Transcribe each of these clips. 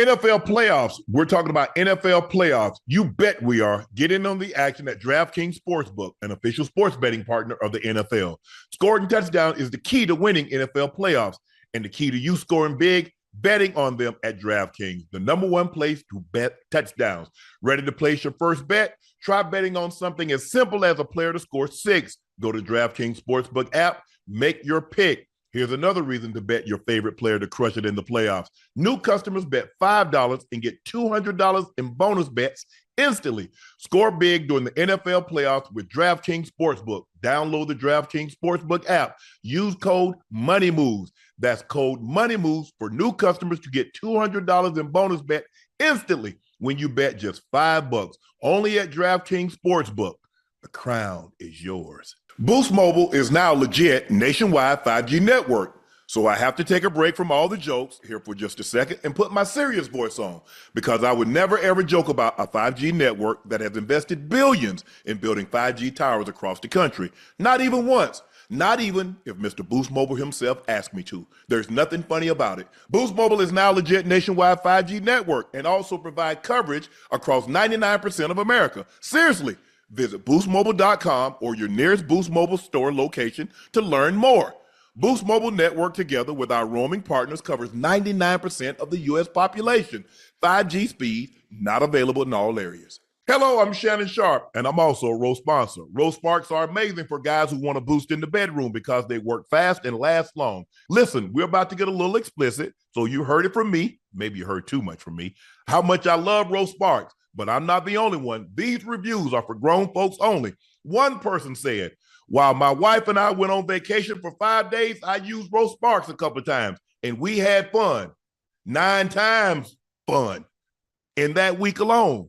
NFL playoffs. We're talking about NFL playoffs. You bet we are. Get in on the action at DraftKings Sportsbook, an official sports betting partner of the NFL. Scoring touchdown is the key to winning NFL playoffs, and the key to you scoring big, betting on them at DraftKings, the number one place to bet touchdowns. Ready to place your first bet? Try betting on something as simple as a player to score 6. Go to DraftKings Sportsbook app, make your pick. Here's another reason to bet your favorite player to crush it in the playoffs. New customers bet $5 and get $200 in bonus bets instantly. Score big during the NFL playoffs with DraftKings Sportsbook. Download the DraftKings Sportsbook app. Use code MONEYMOVES. That's code MONEYMOVES for new customers to get $200 in bonus bet instantly when you bet just $5. Only at DraftKings Sportsbook. The crown is yours. Boost Mobile is now legit nationwide 5G network. So I have to take a break from all the jokes here for just a second and put my serious voice on, because I would never ever joke about a 5G network that has invested billions in building 5G towers across the country. Not even once. Not even if Mr. Boost Mobile himself asked me to. There's nothing funny about it. Boost Mobile is now legit nationwide 5G network and also provide coverage across 99% of America. Seriously. Visit boostmobile.com or your nearest Boost Mobile store location to learn more. Boost Mobile network, together with our roaming partners, covers 99% of the U.S. population. 5G speed, not available in all areas. Hello, I'm Shannon Sharpe, and I'm also a Row sponsor. Row Sparks are amazing for guys who want to boost in the bedroom because they work fast and last long. Listen, we're about to get a little explicit, so you heard it from me. Maybe you heard too much from me. How much I love Row Sparks. But I'm not the only one. These reviews are for grown folks only. One person said, while my wife and I went on vacation for 5 days, I used Roast Sparks a couple of times, and we had fun. 9 times fun in that week alone.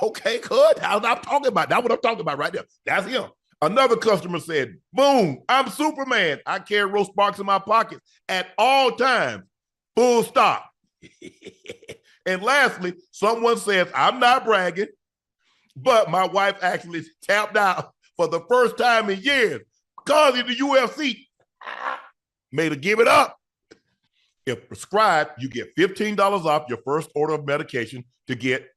Okay, good. That's what I'm talking about. That's what I'm talking about right there. That's him. Another customer said, boom, I'm Superman. I carry Roast Sparks in my pocket at all times. Full stop. And lastly, someone says, I'm not bragging, but my wife actually tapped out for the first time in years because of the UFC. Made her give it up. If prescribed, you get $15 off your first order of medication to get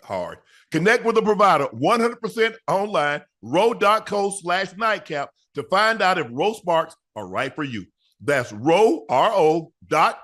hard. Connect with a provider 100% online, row.co/nightcap to find out if Row Sparks are right for you. That's row.co/nightcap.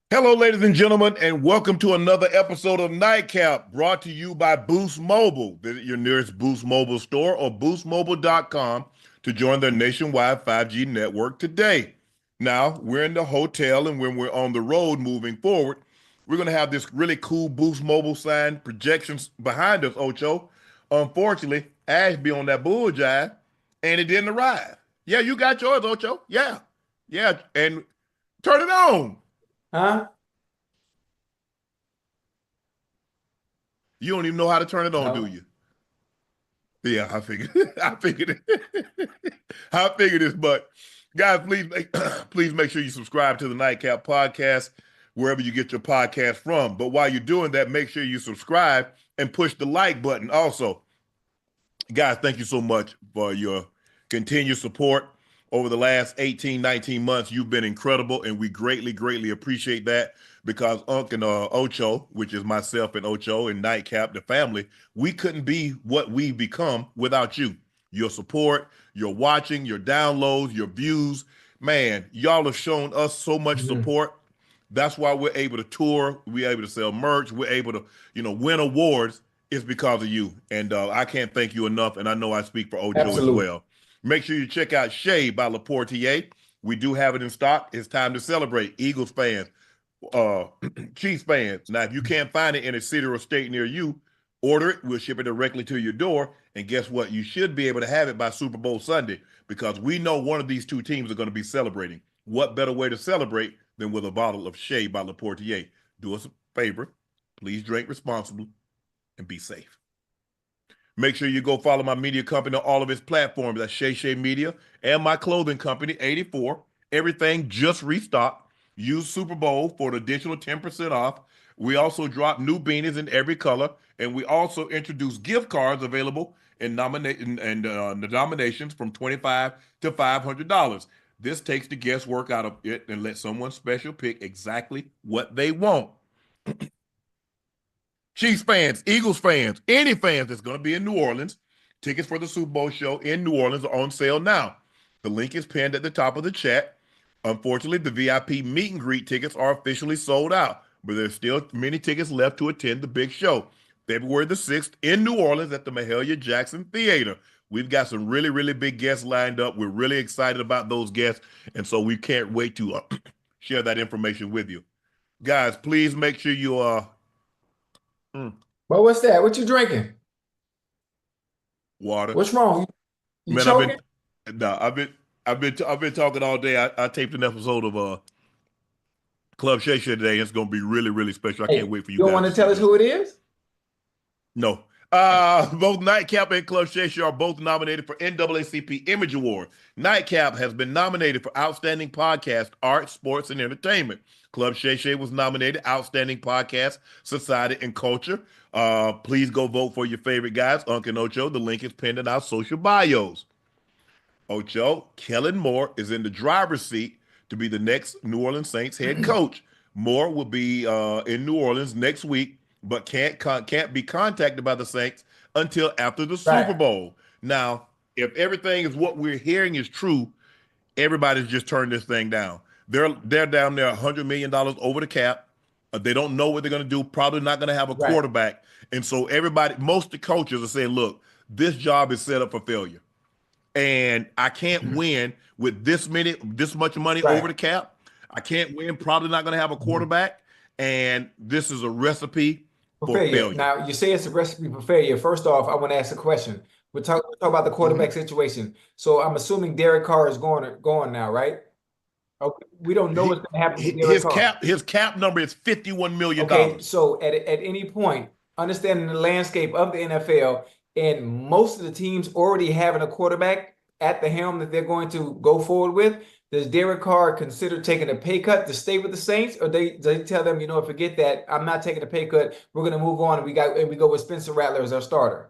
Hello, ladies and gentlemen, and welcome to another episode of Nightcap, brought to you by Boost Mobile. Visit your nearest Boost Mobile store or boostmobile.com to join their nationwide 5G network today. Now, we're in the hotel, and when we're on the road moving forward, we're going to have this really cool Boost Mobile sign projections behind us, Ocho. Unfortunately, Ash be on that bull jive, and it didn't arrive. Yeah, you got yours, Ocho. Yeah, and turn it on. Huh? You don't even know how to turn it on, No. do you? Yeah, I figured. I figured this. But guys, please make sure you subscribe to the Nightcap podcast wherever you get your podcast from. But while you're doing that, make sure you subscribe and push the like button. Also, guys, thank you so much for your continued support. Over the last 18, 19 months, you've been incredible, and we greatly appreciate that, because Unc and Ocho, which is myself and Ocho and Nightcap, the family, we couldn't be what we've become without you. Your support, your watching, your downloads, your views. Man, y'all have shown us so much support. That's why we're able to tour. We're able to sell merch. We're able to, win awards. It's because of you. And I can't thank you enough, and I know I speak for Ocho as well. Make sure you check out Shea by Laportier. We do have it in stock. It's time to celebrate. Eagles fans, Chiefs fans. Now, if you can't find it in a city or state near you, Order it. We'll ship it directly to your door. And guess what? You should be able to have it by Super Bowl Sunday because we know one of these two teams are going to be celebrating. What better way to celebrate than with a bottle of Shea by Le Portier? Do us a favor. Please drink responsibly and be safe. Make sure you go follow my media company on all of its platforms. That's Shay Shay Media and my clothing company, 84. Everything just restocked. Use Super Bowl for an additional 10% off. We also drop new beanies in every color, and we also introduce gift cards available in the nominations from $25 to $500. This takes the guesswork out of it and lets someone special pick exactly what they want. Chiefs fans, Eagles fans, any fans that's going to be in New Orleans, tickets for the Super Bowl show in New Orleans are on sale now. The link is pinned at the top of the chat. Unfortunately, the VIP meet and greet tickets are officially sold out, but there's still many tickets left to attend the big show. February the 6th in New Orleans at the Mahalia Jackson Theater. We've got some really, really big guests lined up. We're really excited about those guests, and so we can't wait to share that information with you. Guys, please make sure you But what's that? What you drinking? Water. What's wrong? You Man, choking? I've been talking all day. I taped an episode of Club Shay Shay today. It's gonna be really, really special. I can't wait for you You don't guys want to tell us who it is? No. Both Nightcap and Club Shay Shay are both nominated for NAACP Image Award. Nightcap has been nominated for Outstanding Podcast, Art, Sports, and Entertainment. Club Shay Shay was nominated Outstanding Podcast, Society, and Culture. Please go vote for your favorite guys, Unc Ocho. The link is pinned in our social bios. Ocho, Kellen Moore is in the driver's seat to be the next New Orleans Saints head coach. Moore will be in New Orleans next week, but can't be contacted by the Saints until after the Super Bowl. Now, if everything is what we're hearing is true, everybody's just turned this thing down. They're down there $100 million over the cap. They don't know what they're going to do. Probably not going to have a quarterback. And so most of the coaches are saying, look, this job is set up for failure. And I can't win with this much money over the cap. I can't win. Probably not going to have a quarterback. And this is a recipe for failure. Now, you say it's a recipe for failure. First off, I want to ask a question. We're talking about the quarterback situation. So I'm assuming Derek Carr is going now, right? Okay. We don't know what's going to happen with Derek Carr. His cap number is $51 million. Okay, so at any point, understanding the landscape of the NFL, and most of the teams already having a quarterback at the helm that they're going to go forward with, does Derek Carr consider taking a pay cut to stay with the Saints, or they tell them, forget that, I'm not taking a pay cut, we're going to move on, and we go with Spencer Rattler as our starter?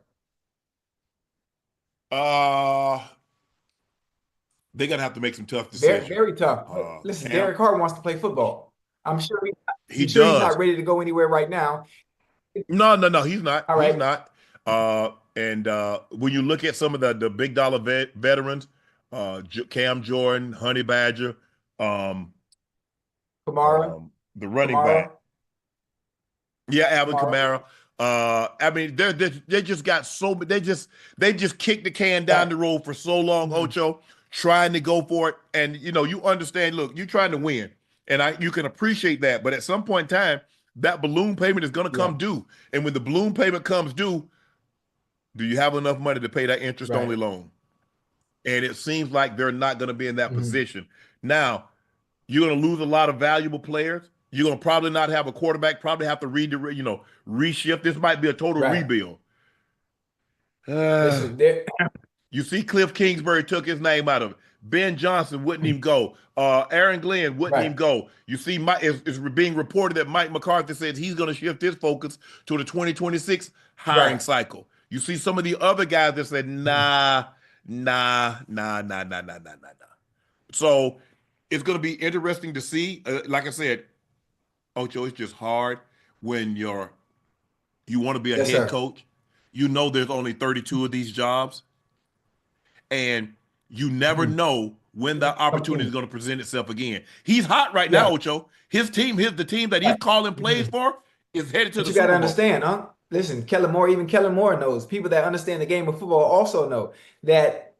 They're going to have to make some tough decisions. Very tough. Listen, Derek Carr wants to play football. I'm sure he's not ready to go anywhere right now. No, he's not. He's not. And when you look at some of the big dollar veterans, Cam Jordan, Honey Badger, Kamara, the running back. Yeah, Alvin Kamara. I mean, they just got they just kicked the can down the road for so long, Ocho, trying to go for it. And you understand, look, you're trying to win. And you can appreciate that. But at some point in time, that balloon payment is going to come due. And when the balloon payment comes due, do you have enough money to pay that interest-only loan? And it seems like they're not going to be in that position. Now, you're going to lose a lot of valuable players. You're going to probably not have a quarterback, probably have to reshift. This might be a total rebuild. You see Cliff Kingsbury took his name out of it. Ben Johnson wouldn't even go. Aaron Glenn wouldn't even go. You see, it's being reported that Mike McCarthy says he's going to shift his focus to the 2026 hiring cycle. You see some of the other guys that said, nah. So it's going to be interesting to see. Like I said, Ocho, it's just hard when you want to be a head coach. There's only 32 of these jobs. And you never know when the opportunity is going to present itself again. He's hot right now, Ocho. The team that he's calling plays for is headed to the Super Bowl. You got to understand, huh? Listen, Kellen Moore knows. People that understand the game of football also know that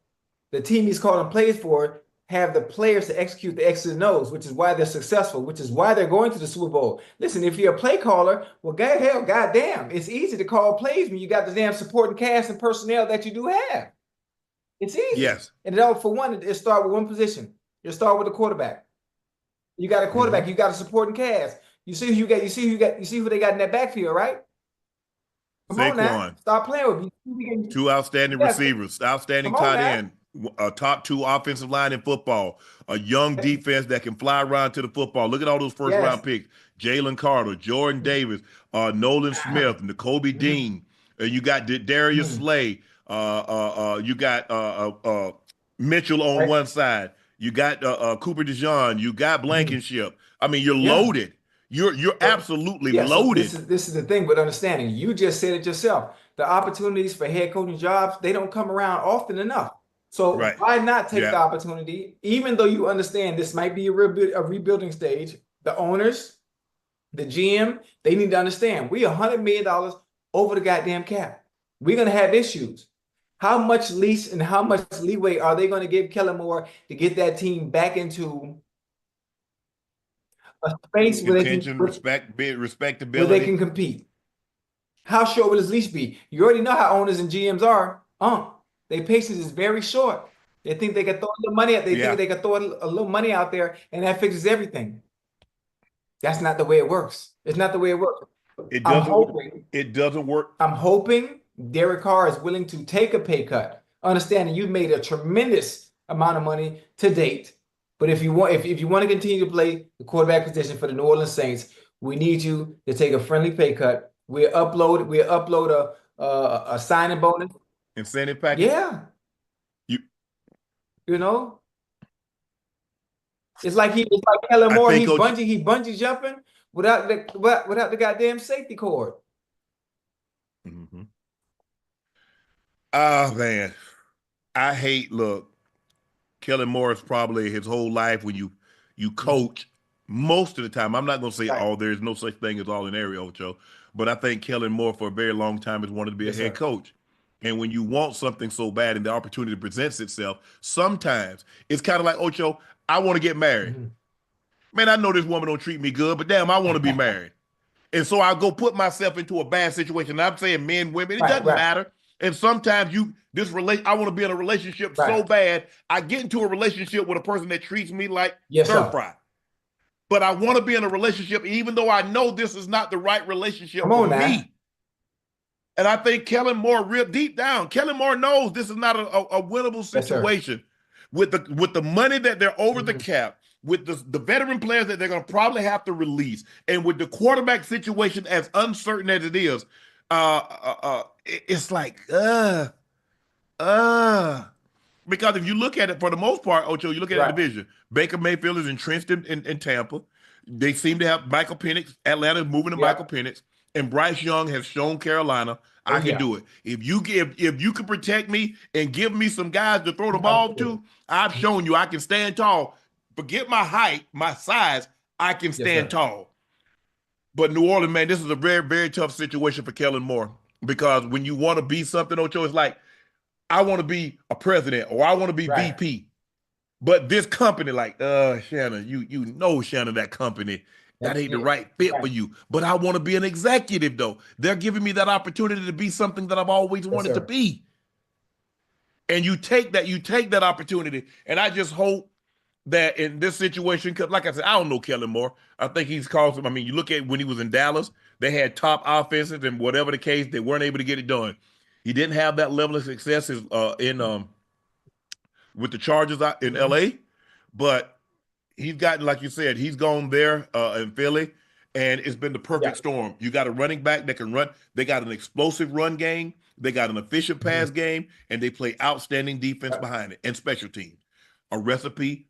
the team he's calling plays for have the players to execute the X's and O's, which is why they're successful, which is why they're going to the Super Bowl. Listen, if you're a play caller, well, goddamn, it's easy to call plays when you got the damn supporting cast and personnel that you do have. It's easy. Yes. And for one, it start with one position. You start with the quarterback. You got a quarterback. You got a supporting cast. You see who you got. You see who they got in that backfield, right? Come on now, stop playing with me. Two outstanding receivers, outstanding tight end, a top 2 offensive line in football, a young defense that can fly around to the football. Look at all those first-round picks: Jalen Carter, Jordan Davis, Nolan Smith, Nakobe Dean. You got Darius Slay. You got Mitchell on one side. You got Cooper DeJean. You got Blankenship. I mean, you're loaded. You're absolutely loaded. So this is the thing with understanding. You just said it yourself. The opportunities for head coaching jobs, they don't come around often enough. So why not take the opportunity, even though you understand this might be a rebuilding stage? The owners, the GM, they need to understand we $100 million over the goddamn cap. We're going to have issues. How much lease and how much leeway are they going to give Kellen Moore to get that team back into a space where they can respectability, where they can compete? How short will his leash be? You already know how owners and GMs are. Their patience is very short. They think they can throw a little money out. They think they can throw a little money out there, and that fixes everything. That's not the way it works. It's not the way it works. It doesn't work. I'm hoping Derek Carr is willing to take a pay cut, understanding you've made a tremendous amount of money to date. But if you want to continue to play the quarterback position for the New Orleans Saints, we need you to take a friendly pay cut. We'll upload a signing bonus. Incentive package? Yeah. You know? It's like Kellen Moore, he bungee jumping without the goddamn safety cord. Oh man. Look, Kellen Moore is probably his whole life when you coach most of the time. I'm not going to say there's no such thing as all in area, Ocho, but I think Kellen Moore for a very long time has wanted to be a head coach. And when you want something so bad and the opportunity presents itself, sometimes it's kind of like, Ocho, I want to get married. Man, I know this woman don't treat me good, but damn, I want to be married. And so I go put myself into a bad situation. I'm saying men, women, it doesn't matter. And sometimes I want to be in a relationship so bad, I get into a relationship with a person that treats me like stir fry. But I want to be in a relationship, even though I know this is not the right relationship for me. And I think Kellen Moore, real deep down, Kellen Moore knows this is not a winnable situation. With the money that they're over the cap, with the veteran players that they're going to probably have to release, and with the quarterback situation as uncertain as it is, it's like, because if you look at it for the most part, Ocho, you look at the division, Baker Mayfield is entrenched in Tampa. They seem to have Michael Penix. Atlanta is moving to Michael Penix. And Bryce Young has shown Carolina I can do it. If you can protect me and give me some guys to throw the ball to, I've shown you I can stand tall. Forget my height, my size, I can stand tall. But New Orleans, man, this is a very, very tough situation for Kellen Moore, because when you want to be something, Ocho, it's like, I want to be a president or I want to be VP. But this company, like, Shannon, you know, Shannon, that company, that ain't the right fit for you. But I want to be an executive, though. They're giving me that opportunity to be something that I've always wanted to be. And you take that opportunity. And I just hope that in this situation, because like I said, I don't know Kellen Moore. I think he's caused him. I mean, you look at when he was in Dallas, they had top offenses, and whatever the case, they weren't able to get it done. He didn't have that level of success with the Chargers out in LA, but he's gotten, like you said, he's gone there in Philly, and it's been the perfect storm. You got a running back that can run. They got an explosive run game. They got an efficient pass game, and they play outstanding defense behind it and special teams. A recipe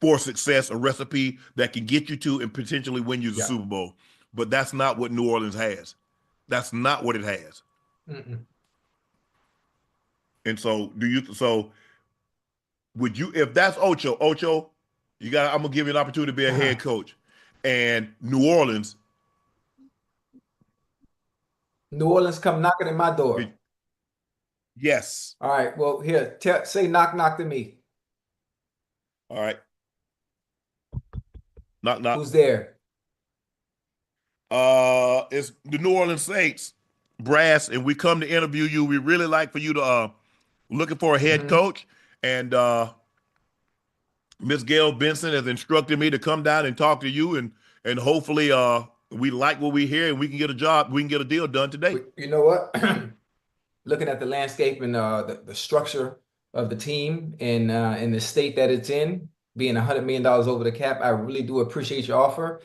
for success, a recipe that can get you to and potentially win you the Super Bowl. But that's not what New Orleans has. That's not what it has. And so would you, if that's Ocho, I'm gonna give you an opportunity to be a head coach. And New Orleans come knocking at my door. Yes. All right. Well, here, say knock to me. All right. Knock knock. Who's there? It's the New Orleans Saints brass, and we come to interview you. We really like for you to looking for a head Hmm. coach, and Miss Gail Benson has instructed me to come down and talk to you, and hopefully we like what we hear and we can get a job, we can get a deal done today. You know what? Looking at the landscape and the structure of the team and in the state that it's in, being $100 million over the cap, I really do appreciate your offer.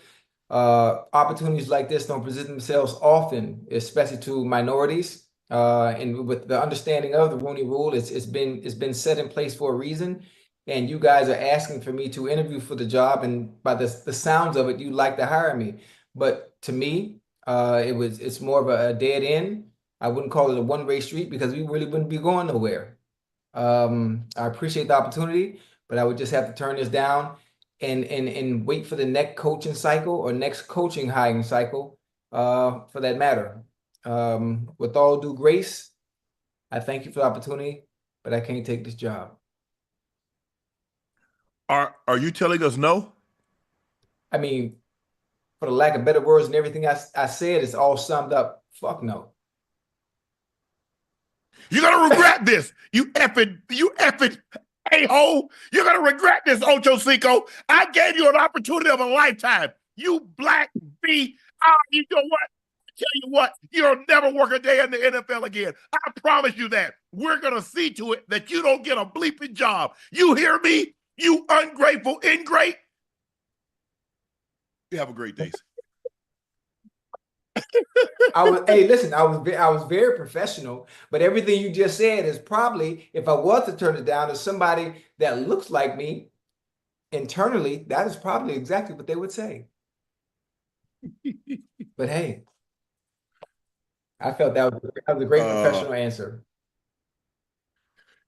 Opportunities like this don't present themselves often, especially to minorities. And with the understanding of the Rooney Rule, it's been set in place for a reason. And you guys are asking for me to interview for the job, and by the sounds of it, you'd like to hire me. But to me, it's more of a dead end. I wouldn't call it a one-way street because we really wouldn't be going nowhere. I appreciate the opportunity, but I would just have to turn this down and wait for the next coaching cycle or next coaching hiring cycle, for that matter. With all due grace, I thank you for the opportunity, but I can't take this job. Are you telling us no? I mean, for the lack of better words and everything I said, it's all summed up. Fuck no. You're gonna regret this. You effing a-hole. You're gonna regret this, Ochocinco. I gave you an opportunity of a lifetime. You black B. You know what? Tell you what, you'll never work a day in the NFL again. I promise you that. We're gonna see to it that you don't get a bleeping job. You hear me? You ungrateful ingrate. You have a great day. Hey, listen, I was very professional, but everything you just said is probably, if I was to turn it down to somebody that looks like me internally, that is probably exactly what they would say. But hey, I felt that was a great professional answer.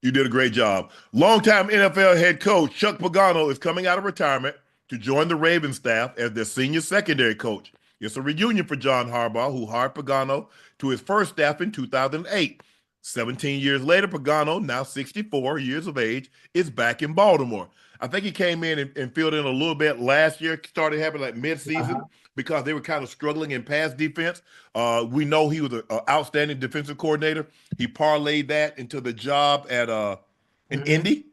You did a great job. Longtime NFL head coach Chuck Pagano is coming out of retirement to join the Ravens staff as their senior secondary coach. It's a reunion for John Harbaugh, who hired Pagano to his first staff in 2008. 17 years later, Pagano, now 64 years of age, is back in Baltimore. I think he came in and filled in a little bit last year, started happening like mid-season because they were kind of struggling in pass defense. We know he was an outstanding defensive coordinator. He parlayed that into the job at in Indy.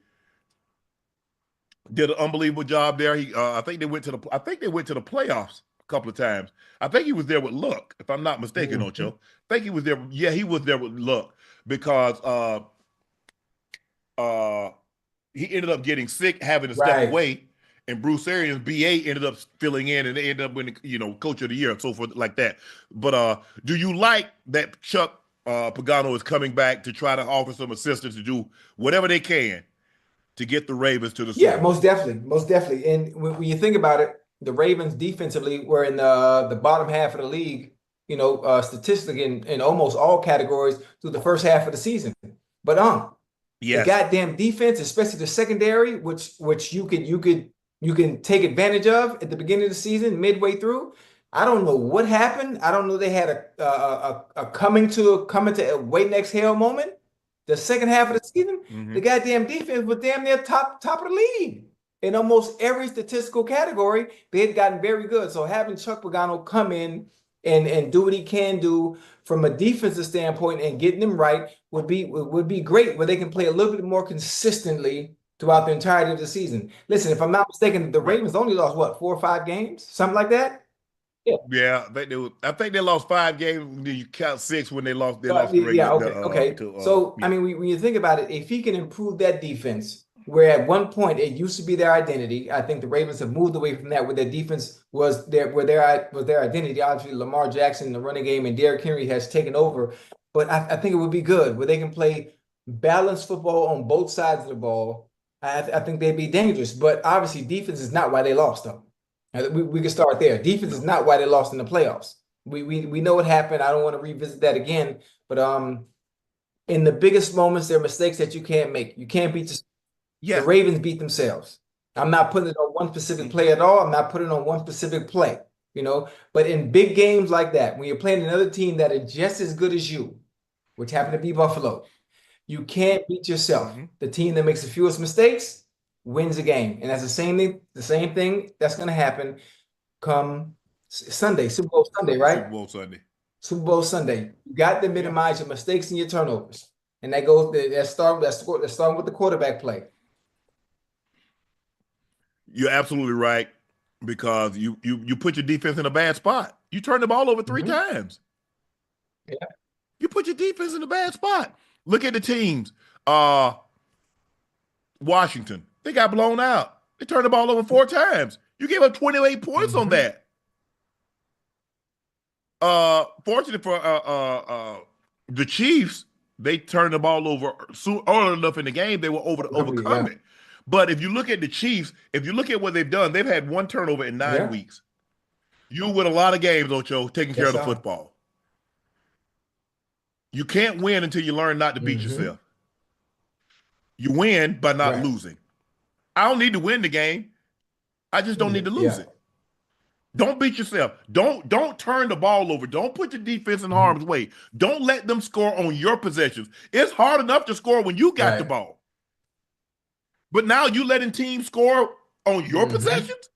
Did an unbelievable job there. I think they went to the playoffs a couple of times. I think he was there with luck, if I'm not mistaken, Ocho. I think he was there. Yeah, he was there with luck because he ended up getting sick, having to step away, and Bruce Arians, BA, ended up filling in, and they ended up winning, Coach of the Year and so forth like that. But do you like that Chuck Pagano is coming back to try to offer some assistance to do whatever they can to get the Ravens to the Super Bowl? Yeah, most definitely. And when you think about it, the Ravens defensively were in the bottom half of the league, statistically in almost all categories through the first half of the season. But the goddamn defense, especially the secondary, which you can take advantage of at the beginning of the season, midway through. I don't know what happened. I don't know they had a coming to a wait and exhale moment. The second half of the season, the goddamn defense was damn near top of the league. In almost every statistical category, they had gotten very good. So having Chuck Pagano come in and do what he can do from a defensive standpoint and getting them right would be great, where they can play a little bit more consistently throughout the entirety of the season. Listen, if I'm not mistaken, the Ravens only lost, what, 4 or 5 games? Something like that? Yeah, I think they lost 5 games. You count 6 when they lost. They lost the regular. Okay. So I mean, when you think about it, if he can improve that defense, where at one point it used to be their identity, I think the Ravens have moved away from that, where their defense was their identity. Obviously, Lamar Jackson, the running game, and Derrick Henry has taken over. But I think it would be good where they can play balanced football on both sides of the ball. I think they'd be dangerous. But obviously, defense is not why they lost them. We can start there. Defense is not why they lost in the playoffs. We know what happened. I don't want to revisit that again. But in the biggest moments, there are mistakes that you can't make. You can't beat the Ravens beat themselves. I'm not putting it on one specific play at all. I'm not putting it on one specific play. But in big games like that, when you're playing another team that is just as good as you, which happened to be Buffalo, you can't beat yourself. The team that makes the fewest mistakes wins the game. And that's the same thing that's going to happen come Sunday, Super Bowl Sunday, right? Super Bowl Sunday. Super Bowl Sunday. You got to minimize your mistakes and your turnovers. And that goes, let's start with the quarterback play. You're absolutely right, because you put your defense in a bad spot. You turn the ball over 3 times. Yeah. You put your defense in a bad spot. Look at the teams. Washington, they got blown out. They turned the ball over 4 times. You gave up 28 points on that. Fortunate for the Chiefs, they turned the ball over early enough in the game. They were overcome it. But if you look at the Chiefs, if you look at what they've done, they've had 1 turnover in 9 weeks. You win a lot of games, Ocho, taking care of the football. You can't win until you learn not to beat yourself. You win by not losing. I don't need to win the game. I just don't need to lose it. Don't beat yourself. Don't turn the ball over. Don't put your defense in harm's way. Don't let them score on your possessions. It's hard enough to score when you got the ball. But now you letting teams score on your possessions,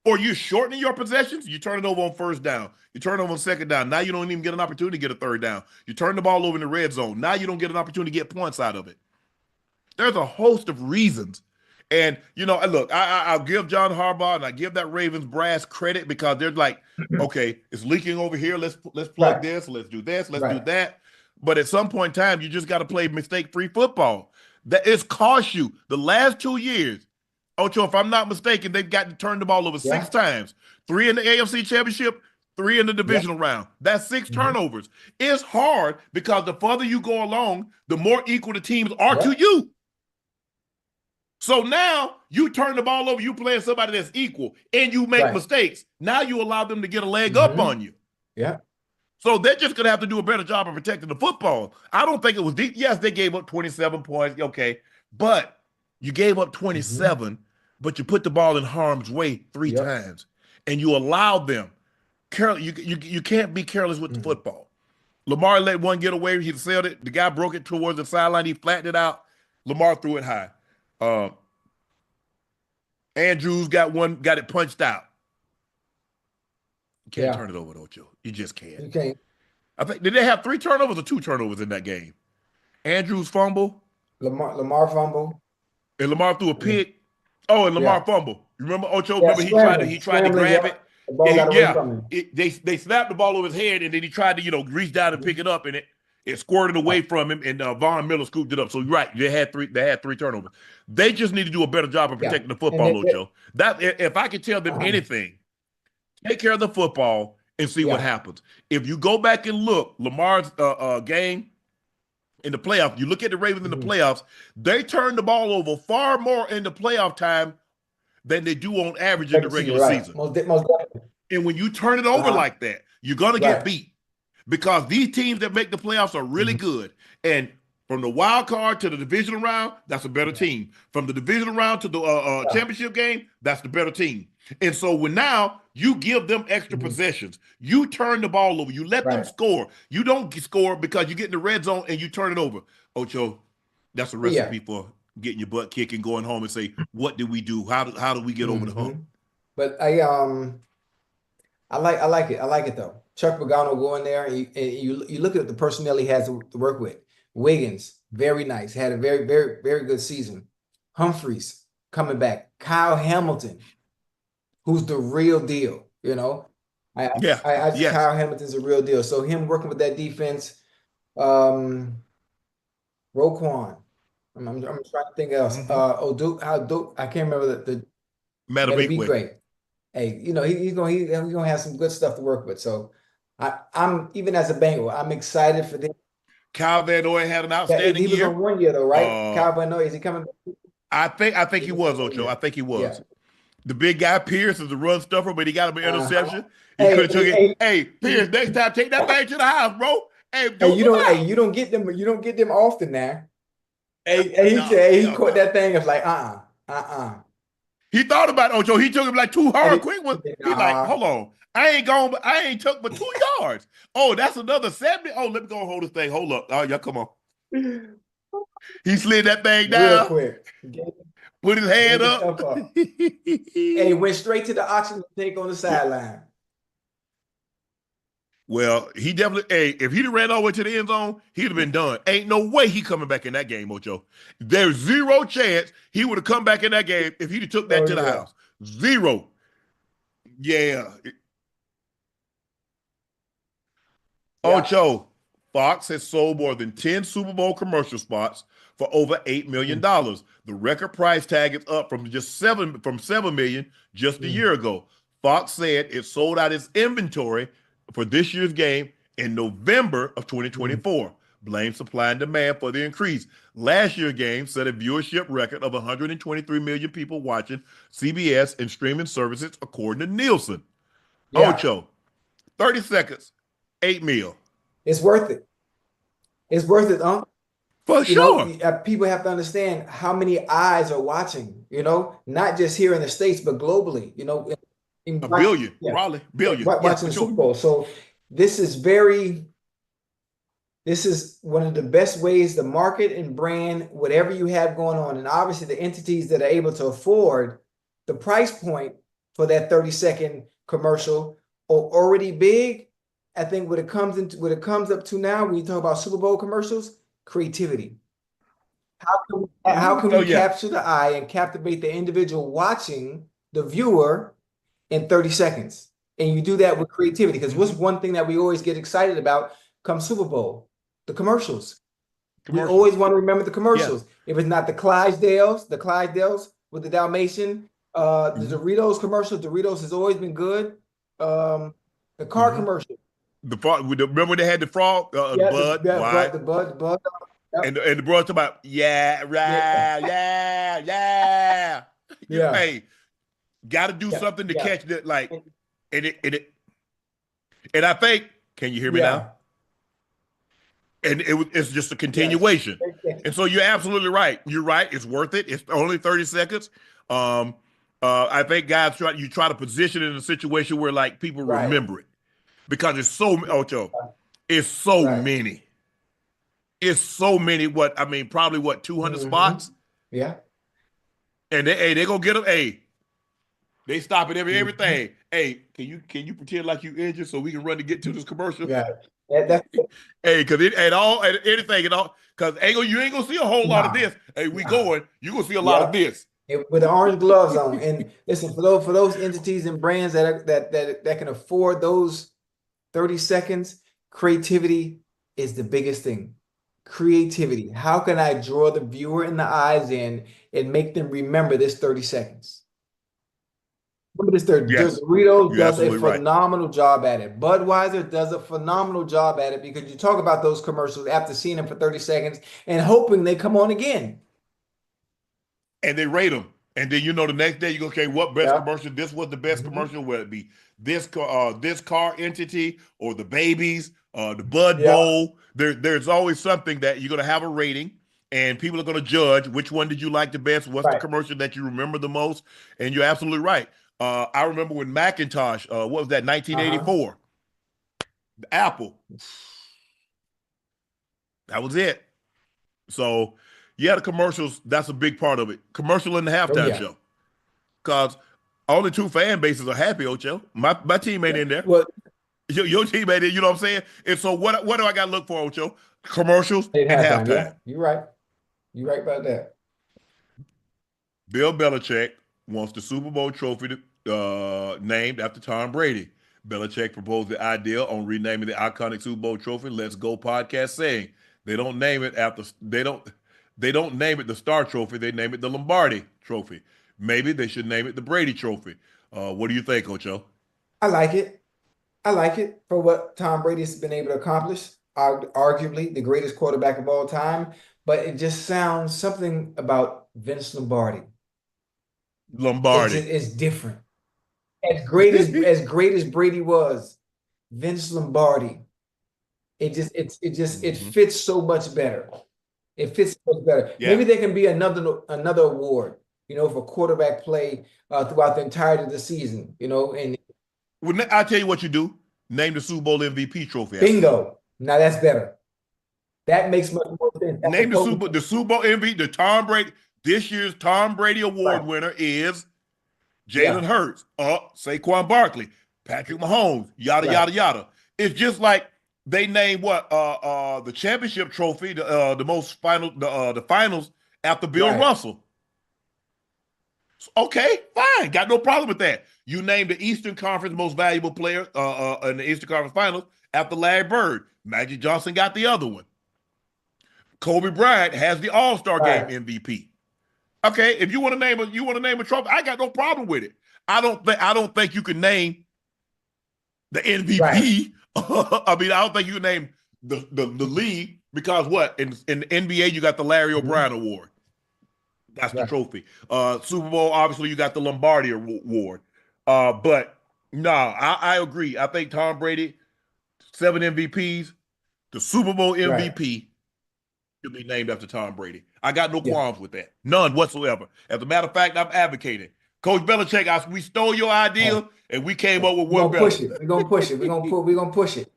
or you're shortening your possessions. You turn it over on first down. You turn it over on second down. Now you don't even get an opportunity to get a third down. You turn the ball over in the red zone. Now you don't get an opportunity to get points out of it. There's a host of reasons. And, you know, look, I'll give John Harbaugh and I give that Ravens brass credit, because they're like, okay, it's leaking over here. Let's plug this. Let's do this. Let's do that. But at some point in time, you just got to play mistake-free football. That it's cost you the last 2 years. Ocho, if I'm not mistaken, they've got to turn the ball over 6 times. 3 in the AFC Championship, 3 in the divisional round. That's 6 turnovers. It's hard, because the further you go along, the more equal the teams are to you. So now you turn the ball over, you playing somebody that's equal, and you make mistakes. Now you allow them to get a leg up on you. So they're just going to have to do a better job of protecting the football. I don't think it was deep. Yes, they gave up 27 points. Okay. But you gave up 27, but you put the ball in harm's way 3 times. And you allowed them. You can't be careless with the football. Lamar let one get away. He sailed it. The guy broke it towards the sideline. He flattened it out. Lamar threw it high. Andrews got it punched out. You can't turn it over, Ocho. You just can't. You can't. I think, did they have 3 turnovers or 2 turnovers in that game? Andrews fumble. Lamar fumble. And Lamar threw a pick. Oh, and Lamar fumble. You remember Ocho? Remember he tried to grab it. The ball got away from him. They snapped the ball over his head, and then he tried to reach down and pick it up, and it squirted away from him, and Von Miller scooped it up. So you're right, they had 3 turnovers. They just need to do a better job of protecting the football, Ocho. That if I could tell them anything, take care of the football and see what happens. If you go back and look, Lamar's game in the playoffs, you look at the Ravens in the playoffs, they turn the ball over far more in the playoff time than they do on average in the regular season. Most definitely. And when you turn it over like that, you're going to get beat, because these teams that make the playoffs are really good. And from the wild card to the divisional round, that's a better team. From the divisional round to the championship game, that's the better team. And so when now you give them extra possessions, you turn the ball over, you let them score. You don't score because you get in the red zone and you turn it over. Ocho, that's a recipe for getting your butt kicked and going home and say, what did we do? How do we get over the hump? But I like it. I like it though. Chuck Pagano going there, and you look at the personnel he has to work with. Wiggins, very nice, had a very, very, very good season. Humphreys coming back. Kyle Hamilton, who's the real deal, you know. Kyle Hamilton's a real deal. So him working with that defense, Roquan. I'm trying to think else. I can't remember the Matabikwe. Great. Hey, you know, he's gonna have some good stuff to work with. So I'm even as a Bengal, I'm excited for them. Kyle Van Noy had an outstanding year. He was on 1 year though, right? Kyle Van Noy, is he coming back? I think he was, Ocho. I think he was. Yeah. The big guy, Pierce, is a run stuffer, but he got him an interception. Hey, Pierce, next time take that thing to the house, bro. You don't get them often now. He caught that thing. It's like, He thought about it, Ocho. He took him like 2 hard quick ones. He's like, hold on. I ain't took but 2 yards. Oh, that's another 70. Oh, let me go and hold this thing. Hold up. Oh, yeah, come on. He slid that thing down. Real quick. Put his hand His up. stuff up. And he went straight to the oxygen tank on the sideline. Well, he definitely, hey, if he'd have ran all the way to the end zone, he'd have been done. Ain't no way he coming back in that game, Ocho. There's zero chance he would have come back in that game if he'd have took that to the house. Zero. Yeah. Ocho, Fox has sold more than 10 Super Bowl commercial spots for over $8 million. The record price tag is up from just $7 million just a year ago. Fox said it sold out its inventory for this year's game in November of 2024. Blame supply and demand for the increase. Last year's game set a viewership record of 123 million people watching CBS and streaming services, according to Nielsen. Ocho, 30 seconds, 8 mil. It's worth it. It's worth it, Unc. For sure. People have to understand how many eyes are watching, not just here in the States, but globally, A billion, probably. Billion. Watching the Super Bowl. So this is one of the best ways to market and brand whatever you have going on. And obviously the entities that are able to afford the price point for that 30-second commercial are already big. I think what it comes up to now, when you talk about Super Bowl commercials, creativity. How can we capture the eye and captivate the individual watching the viewer in 30 seconds? And you do that with creativity, because what's one thing that we always get excited about come Super Bowl? The commercials. We always want to remember the commercials. If it's not the Clydesdales with the Dalmatian, the Doritos commercial. Doritos has always been good. The car commercial. Remember when they had the frog, Bud? The Bud. And the bro talking about, yeah. Hey, got to do something to catch that, like, and I think, can you hear me now? And it's just a continuation. And so you're absolutely right. You're right. It's worth it. It's only 30 seconds. I think guys try to position it in a situation where, like, people remember it, because it's so, Ocho, it's so many. It's so many. Probably 200 spots. Yeah. And they gonna get them. Hey, they stop at everything. Hey, can you pretend like you injured so we can run to get to this commercial? Yeah. Hey, because it at all, at anything at all, because you ain't gonna see a whole lot of this. Hey, you gonna see a lot of this. With the orange gloves on. And listen, for those entities and brands that can afford those 30 seconds, creativity is the biggest thing. Creativity. How can I draw the viewer in the eyes in and make them remember this 30 seconds? Remember this 30. Doritos does a phenomenal job at it. Budweiser does a phenomenal job at it, because you talk about those commercials after seeing them for 30 seconds and hoping they come on again. And they rate them. And then, the next day you go, okay, what best commercial? This was the best commercial. Whether it be this car entity or the babies, the Bud Bowl. There's always something that you're going to have a rating, and people are going to judge which one did you like the best, what's the commercial that you remember the most. And you're absolutely right. I remember when Macintosh, what was that, 1984? The Apple. That was it. So, the commercials, that's a big part of it. Commercial in the halftime show. Because only two fan bases are happy, Ocho. My team ain't in there. Well, your team ain't in, you know what I'm saying? And so what do I got to look for, Ocho? Commercials and halftime. Yeah, you're right. You're right about that. Bill Belichick wants the Super Bowl trophy named after Tom Brady. Belichick proposed the idea on renaming the iconic Super Bowl trophy Let's Go podcast, saying they don't name it the Star Trophy, they name it the Lombardi Trophy. Maybe they should name it the Brady Trophy. What do you think, Ocho? I like it. For what Tom Brady's been able to accomplish. Arguably the greatest quarterback of all time. But it just sounds something about Vince Lombardi. It's different. As great as Brady was, Vince Lombardi, it fits so much better. It fits so much better. Yeah. Maybe there can be another award, for quarterback play throughout the entirety of the season, and I'll tell you what you do. Name the Super Bowl MVP trophy. Bingo. Now that's better. That makes much more sense. Name the Super Bowl MVP, the Tom Brady. This year's Tom Brady Award winner is Jalen Yeah. Hurts, Saquon Barkley, Patrick Mahomes, yada yada yada. It's just like they named the championship trophy, the finals after Bill Russell. Okay, fine, got no problem with that. You named the Eastern Conference most valuable player in the Eastern Conference Finals after Larry Bird. Magic Johnson got the other one. Kobe Bryant has the All-Star Game MVP. Okay, if you want to name a trophy, I got no problem with it. I don't think you can name the MVP. Right. I mean, I don't think you can name the league because what in the NBA you got the Larry O'Brien Award. That's the trophy. Super Bowl, obviously, you got the Lombardi Award. But no, I agree. I think Tom Brady, 7 MVPs, the Super Bowl MVP should be named after Tom Brady. I got no qualms with that. None whatsoever. As a matter of fact, I'm advocating. Coach Belichick, we stole your idea and we came up with one better. We're gonna push it. We're gonna push it.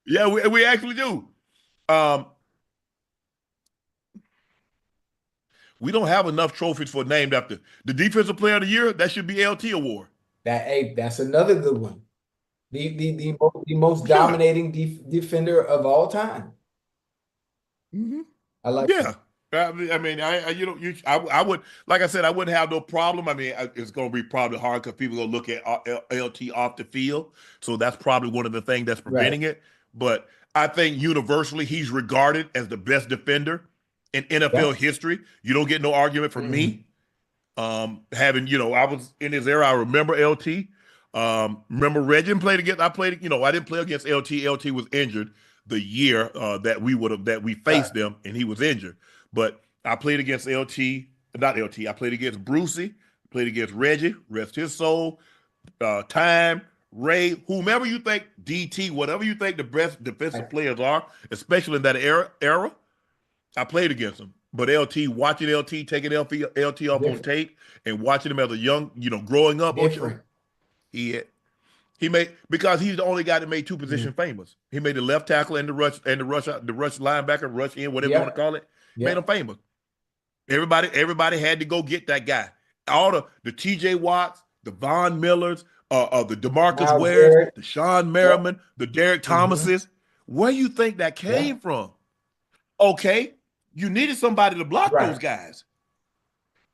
Yeah, we actually do. We don't have enough trophies for named after the Defensive Player of the Year. That should be LT Award. That's another good one. The most dominating defender of all time. Mm-hmm. I like that. I mean, I would, like I said, I wouldn't have no problem. I mean, it's going to be probably hard because people are going to look at LT off the field. So that's probably one of the things that's preventing it. But I think universally he's regarded as the best defender in NFL history. You don't get no argument from me. I was in his era. I remember LT. Remember Reggie played against. I didn't play against LT. LT was injured the year that we faced them, and he was injured. But I played against not LT. I played against Brucey. Played against Reggie. Rest his soul. Time, Ray, whomever you think, DT, whatever you think the best defensive players are, especially in that era, I played against them. But watching LT, taking LT off on tape and watching him as a young, growing up, he made, because he's the only guy that made two positions famous. He made the left tackle and the rush linebacker, rush in, whatever you want to call it, made him famous. Everybody had to go get that guy. All the TJ Watts, the Von Millers, the DeMarcus Wares, the Sean Merriman, the Derek Thomases. Where you think that came from? Okay, you needed somebody to block those guys.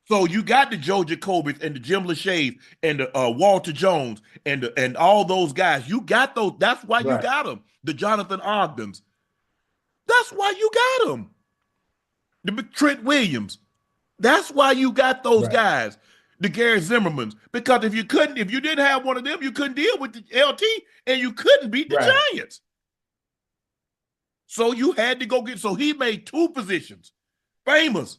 So you got the Joe Jacobys and the Jim Lachey's and the Walter Jones and all those guys. You got those. That's why you got them. The Jonathan Ogdens. That's why you got them. The Trent Williams. That's why you got those guys. The Gary Zimmermans. Because if you didn't have one of them, you couldn't deal with the LT and you couldn't beat the Giants. So you had to go so he made two positions famous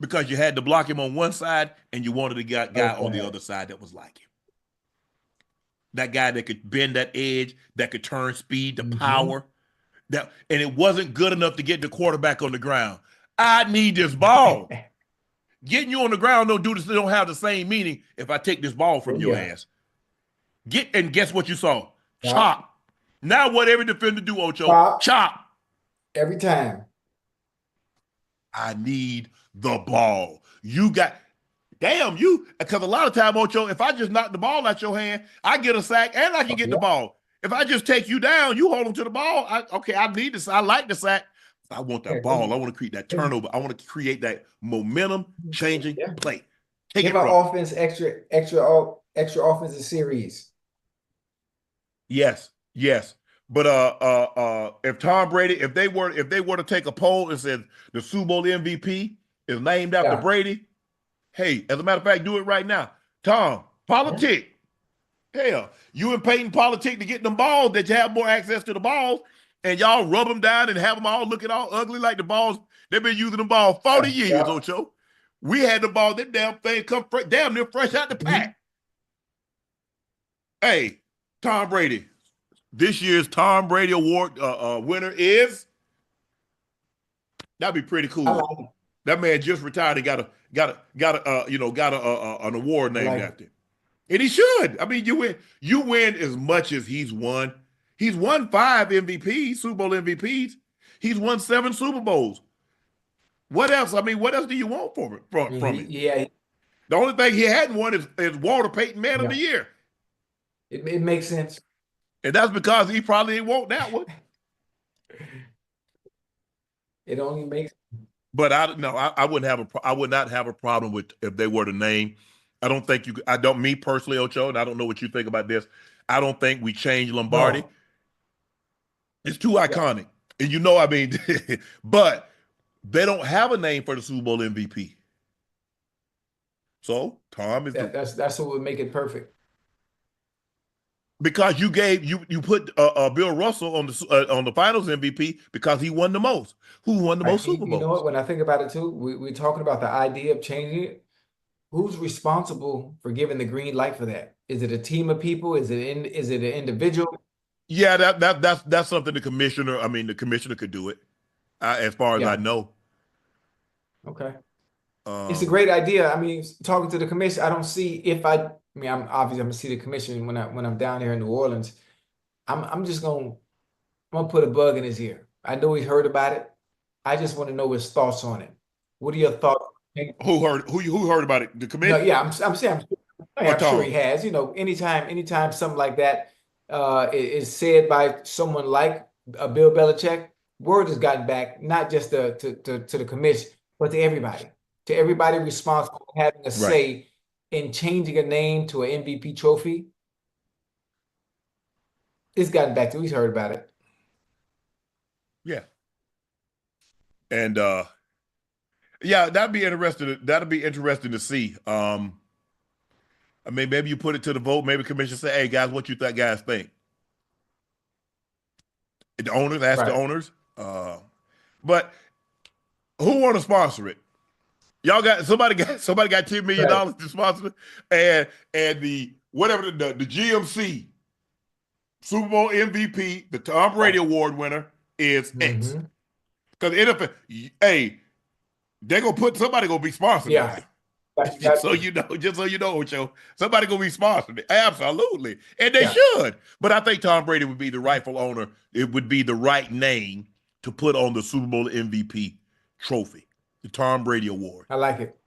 because you had to block him on one side and you wanted a guy on the other side that was like him. That guy that could bend that edge, that could turn speed to power. And it wasn't good enough to get the quarterback on the ground. I need this ball. Getting you on the ground don't have the same meaning if I take this ball from your ass. And guess what you saw? Chop. Now what every defender do, Ocho? Chop. Every time. I need the ball. Because a lot of time, Ocho, if I just knock the ball out your hand, I get a sack and I can get the ball. If I just take you down, you hold on to the ball. I need this. I like the sack. I want that ball. I want to create that turnover. I want to create that momentum changing play. Give our offense extra offensive series. Yes. But if Tom Brady, if they were to take a poll and said the Super Bowl MVP is named after Brady, hey, as a matter of fact, do it right now. Tom, politic. Hell, you and Peyton politic to get them balls that you have more access to the balls, and y'all rub them down and have them all looking all ugly like the balls. They've been using the ball 40 years, Ocho. We had the ball, that damn thing come damn near fresh out the pack. Hey, Tom Brady. This year's Tom Brady Award winner is. That'd be pretty cool. That man just retired and got an award named after him, and he should. I mean, you win as much as he's won. He's won 5 MVPs, Super Bowl MVPs. He's won 7 Super Bowls. What else? I mean, what else do you want from him? Yeah, The only thing he hadn't won is Walter Payton Man of yeah. the Year. It makes sense. And that's because he probably didn't want that one. It only makes. But I would not have a problem with if they were to name. I don't think me personally, Ocho, and I don't know what you think about this. I don't think we change Lombardi. No. It's too Yeah. iconic. And I mean, but they don't have a name for the Super Bowl MVP. So Tom is that's what would make it perfect. Because you put Bill Russell on the Finals MVP because he won the most. Who won the most Super Bowls? You know what? When I think about it too, we're talking about the idea of changing it. Who's responsible for giving the green light for that? Is it a team of people? Is it an individual? Yeah, that's something the commissioner could do it, as far as I know. Okay. It's a great idea. I mean, talking to the commission, I don't see if I'm gonna see the commission when I'm down here in New Orleans. I'm just gonna put a bug in his ear. I know he's heard about it. I just want to know his thoughts on it. What are your thoughts? Who heard about it? The commission? No, yeah, I'm sure he has. Anytime something like that is said by someone like Bill Belichick, word has gotten back, not just to the commission, but to everybody responsible for having a say in changing a name to an MVP trophy. It's gotten back to. He's heard about it. Yeah. And yeah, that'd be interesting to see. I mean, maybe you put it to the vote. Maybe the commission say, "Hey, guys, what you guys think?" The owners ask the owners. But who want to sponsor it? Y'all got somebody got $10 million to sponsor it, and the GMC Super Bowl MVP, the Tom Brady Award winner is X. Because NFL, hey, somebody gonna be sponsored. Yeah. Just so you know, Ocho, somebody gonna be sponsored. Absolutely, and they should. But I think Tom Brady would be the rightful owner. It would be the right name to put on the Super Bowl MVP trophy, the Tom Brady Award. I like it.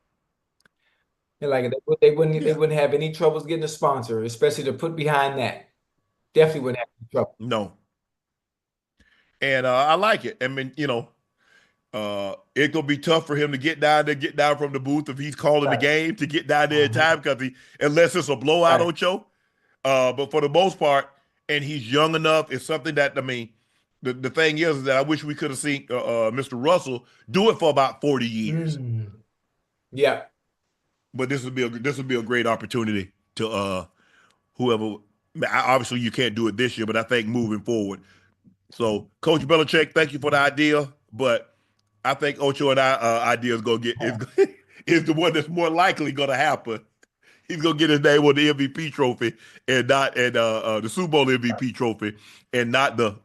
I like it. They wouldn't have any troubles getting a sponsor, especially to put behind that. Definitely wouldn't have any trouble. No. And I like it. I mean, it's gonna be tough for him to get down from the booth if he's calling the game to get down there in time because unless it's a blowout, Ocho. But for the most part, and he's young enough, it's something that the thing is that I wish we could have seen Mr. Russell do it for about 40 years. Yeah. But this would be a great opportunity to whoever. Obviously, you can't do it this year, but I think moving forward. So, Coach Belichick, thank you for the idea, but I think Ocho and our idea is gonna is the one that's more likely gonna happen. He's gonna get his name on the MVP trophy and not the Super Bowl MVP trophy and not the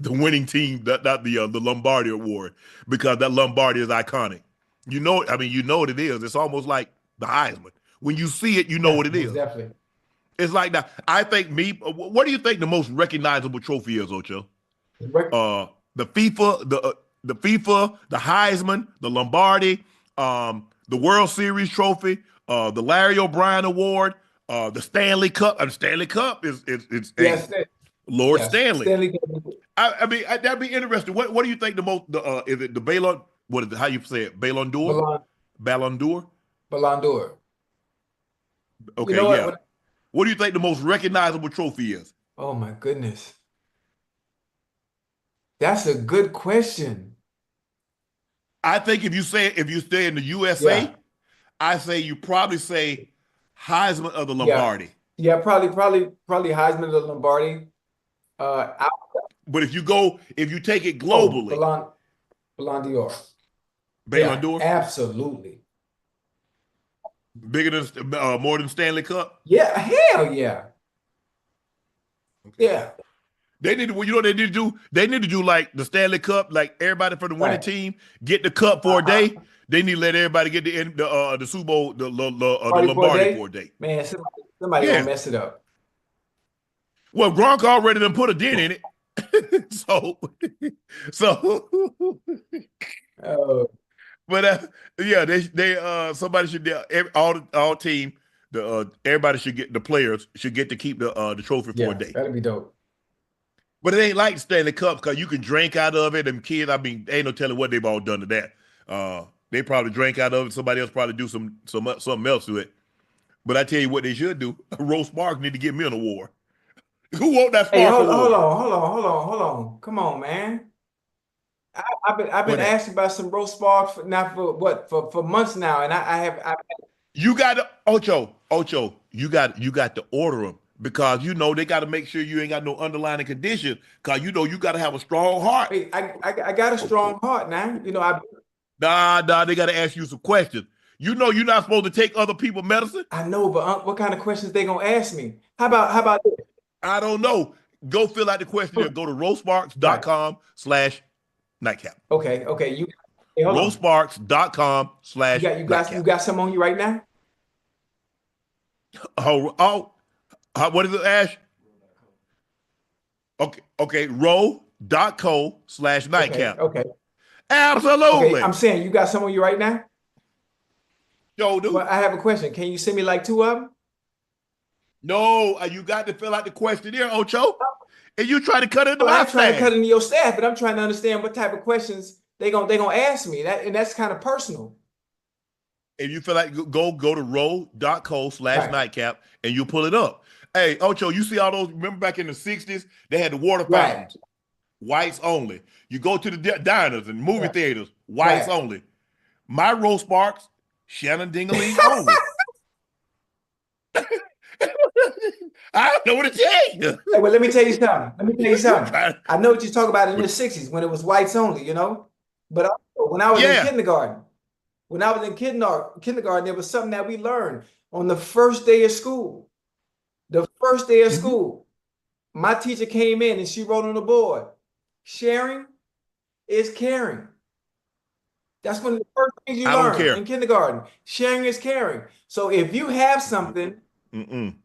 winning team, not the Lombardi Award, because that Lombardi is iconic. You know what it is. It's almost like the Heisman. When you see it, you know what it is. Definitely. It's like that. I think what do you think the most recognizable trophy is, Ocho? The FIFA, the Heisman, the Lombardi, the World Series trophy, the Larry O'Brien Award, the Stanley Cup. Stanley Cup is Lord Stanley. I mean, that'd be interesting. What do you think the most? Is it the Ballon? What is it? How you say it? Ballon d'Or? Ballon d'Or? Ballon d'Or. Okay, yeah. What do you think the most recognizable trophy is? Oh my goodness. That's a good question. I think if you stay in the USA, I say you probably say Heisman of the Lombardi. Yeah, probably Heisman of the Lombardi. But if you take it globally, Ballon d'Or. Ballon d'Or? Absolutely. Bigger than more than Stanley Cup? Yeah, hell yeah. Okay. Yeah. They need to, they need to do? They need to do like the Stanley Cup, like everybody for the winning team get the cup for a day. They need to let everybody get the Super Bowl, the Lombardi for a day. Man, somebody gonna mess it up. Well, Gronk already done put a dent in it. so Oh, But yeah, they somebody should all team everybody should get the players should get to keep the trophy for a yeah, day. that'd be dope. But it ain't like Stanley Cups because you can drink out of it. And kids, I mean, ain't no telling what they've all done to that. They probably drank out of it. Somebody else probably do something else to it. But I tell you what they should do. Roast Mark need to give me an award. Who won that Hey, Spark Award? hold on. Come on, man. I've been What that? asking about some roast sparks for now for what for months now, and I You got to Ocho. You got to order them because they got to make sure you ain't got no underlying condition. Because you got to have a strong heart. hey, I got a strong heart now. Nah. They got to ask you some questions. You're not supposed to take other people's medicine. I know, but what kind of questions they gonna ask me? How about this? I don't know. Go fill out the questionnaire. Go to Right. roastmarks.com/nightcap. Okay. Hey, hold on. You roastmarks.com/nightcap. got some on you right now? What is it, Ash? Okay. Row.co/nightcap. Okay. Okay. Absolutely. I'm saying you got some on you right now? Yo, dude. Well, I have a question. Can you send me like two of them? No, you got to fill out the questionnaire, Ocho. And you try to cut into Well, I my ain't trying to cut staff. into your staff, but I'm trying to understand what type of questions they gonna ask me. That's kind of personal. If you feel like go to Right. row.co/nightcap and you pull it up. Hey, Ocho, you see all those? Remember back in the 60s, they had the water Right. fountains, whites only. You go to the diners and movie Right. theaters, whites Right. only. My roast sparks, Shannon Dingaling only. I don't know what to tell you. Hey, well, let me tell you something. You try, I know what you talk about in the but 60s when it was whites only. But also, when I was in yeah. kindergarten, there was something that we learned on the first day of school. The first day of Mhm. school, my teacher came in and she wrote on the board, sharing is caring. That's one of the first things you I don't learn care. in kindergarten. Sharing is caring. So if you have something, Mm-mm.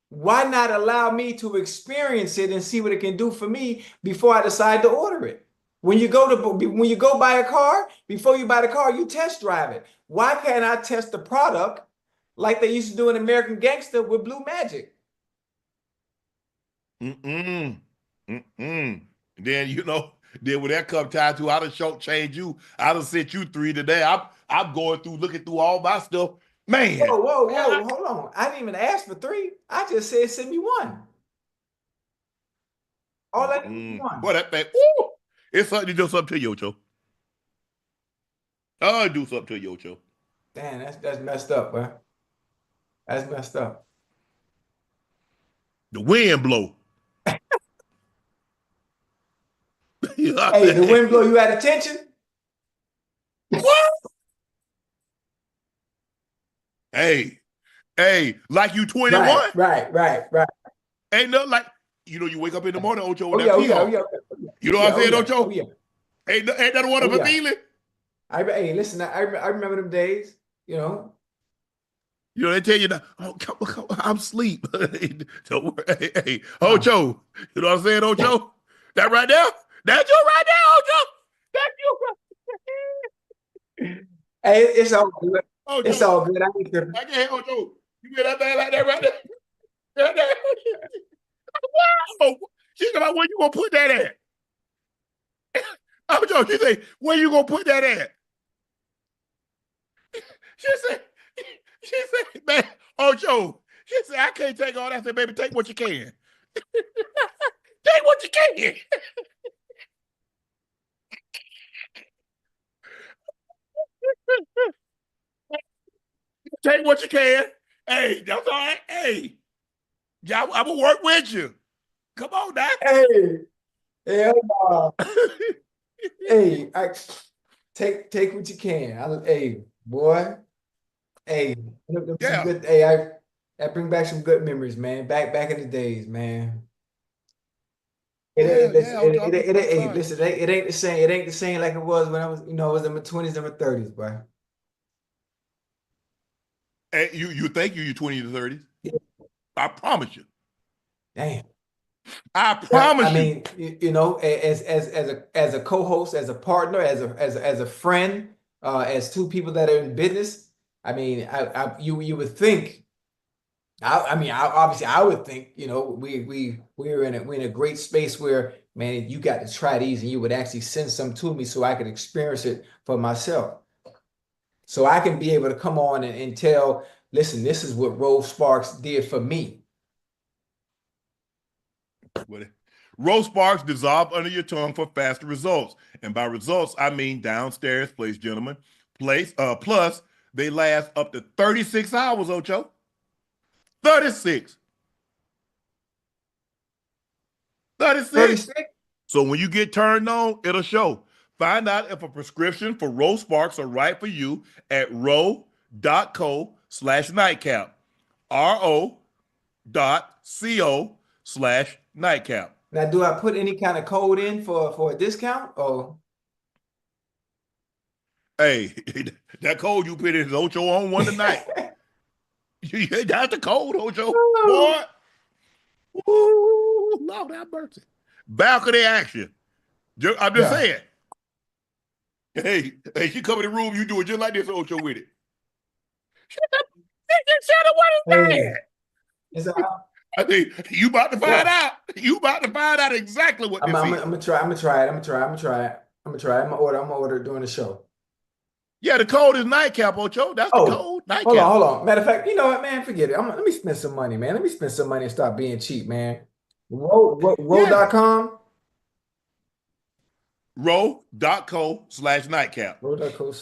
why not allow me to experience it and see what it can do for me before I decide to order it? When you go buy a car, before you buy the car, you test drive it. Why can't I test the product like they used to do in American Gangster with Blue Magic? Mm-mm. Mm-mm. Then when that come time to, I done short change you. I done sent you three today. I'm going through, looking through all my stuff. Man, Whoa, hold on. I didn't even ask for three. I just said send me one. All I need is one. boy, that thing, ooh, it's something to do something to you, Ocho. Oh, do something to you, Ocho. Damn, that's messed up, bro. That's messed up. The wind blow. You know what I'm Hey, the saying? wind blow you out of tension? What? Hey, like you Right, 21? right, right, right. Ain't nothing like, you wake up in the morning, Ocho, Oh with that yeah, oh pee yeah, oh on. yeah, You know what yeah, I'm oh saying, yeah, oh Ocho? yeah, Ain't that one oh of a yeah. feeling? Hey, listen, I remember them days. They tell you that, oh, come, I'm asleep. Don't worry. Hey, Uh, Ocho. You know what I'm saying, Ocho? That right there? That's you right there, Ocho. That's you hey, it's all good. right. It's Ocho. all good. I ain't tripping. I can't hear Ocho. You hear that thing like that right there? Right there. Wow. She said, where you gonna put that at? Ocho, she say, where you gonna put that at? She said, she said, man, Ocho. She said, I can't take all that. I said, baby, take what you can. Take what you can. Take what you can. Hey, that's all right. Hey, yeah, I'm gonna work with you. Come on now. Hey, hell no. Hey, take what you can. Hey, boy. Hey, some Yeah. good. Hey, I bring back some good memories, man. Back in the days, man. Yeah, Ocho, I'm just Hey, fine. listen, it ain't the same. It ain't the same like it was when I was in my 20s and my 30s, boy. Hey, you think you're 20s to 30s? Yeah, I promise you. damn. I promise I you. mean, you know, as a co-host, as a partner, as a friend, as two people that are in business. I mean, you would think. I mean, obviously, I would think, you know, we're in a great space where, man, you got to try these, and you would actually send some to me so I could experience it for myself, so I can be able to come on and tell, listen, this is what Rose Sparks did for me. Rose Sparks dissolve under your tongue for faster results. And by results, I mean downstairs, please, gentlemen. Plus, they last up to 36 hours, Ocho. 36. 36. 36? So when you get turned on, it'll show. Find out if a prescription for Rose Sparks are right for you at ro.co/nightcap. ro.co/nightcap. Now, do I put any kind of code in for a discount? Or Hey, that code you put in is Ocho on one tonight. That's the code, Ocho. Boy. Ooh, Lord have mercy. Balcony action. I'm just saying. Hey, she come in the room, you do it just like this, Ocho, with it. Shut up. What is that? I think you about to find out. You about to find out exactly what this is. I'm gonna try it. I'm gonna order during the show. Yeah, the code is Nightcap, Ocho. That's the code. Nightcap. Hold on. Matter of fact, you know what, man? Forget it. Let me spend some money, man. Let me spend some money and stop being cheap, man. Row.com. Row.co/nightcap. Row.co/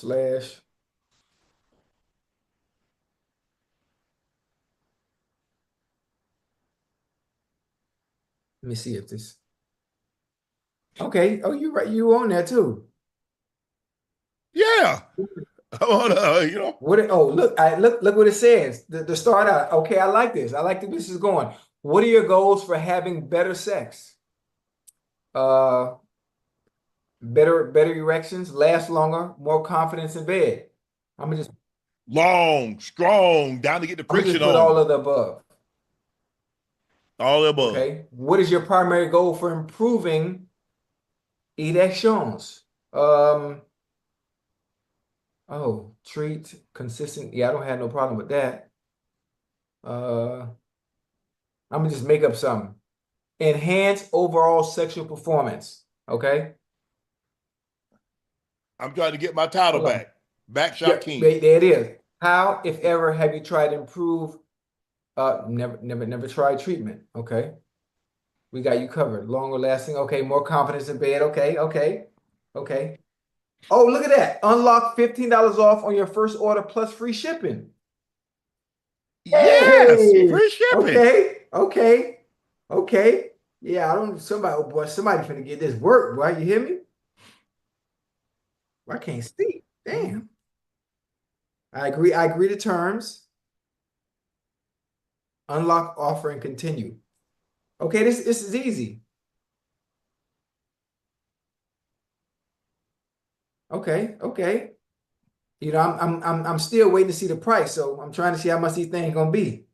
Let me see if this. Okay. Oh, you're right. You own that too. Yeah. You know. What? Look what it says. The start out. Okay, I like this. I like that this is going. What are your goals for having better sex? Better erections, last longer, more confidence in bed. I'm gonna just long, strong, down to get the friction on. Put all of the above. All the above. Okay. What is your primary goal for improving erections? Treat consistent. Yeah, I don't have no problem with that. I'm gonna just make up something. Enhance overall sexual performance. Okay. I'm trying to get my title back. Backshot King. There it is. How, if ever, have you tried to improve? Never tried treatment. Okay. We got you covered. Longer lasting. Okay. More confidence in bed. Okay. Oh, look at that. Unlock $15 off on your first order plus free shipping. Yes, free shipping. Okay. Yeah, somebody finna get this work, boy. You hear me? I can't speak. Damn. I agree to terms. Unlock offer and continue. Okay, this is easy. Okay. You know, I'm still waiting to see the price, so I'm trying to see how much these things gonna be.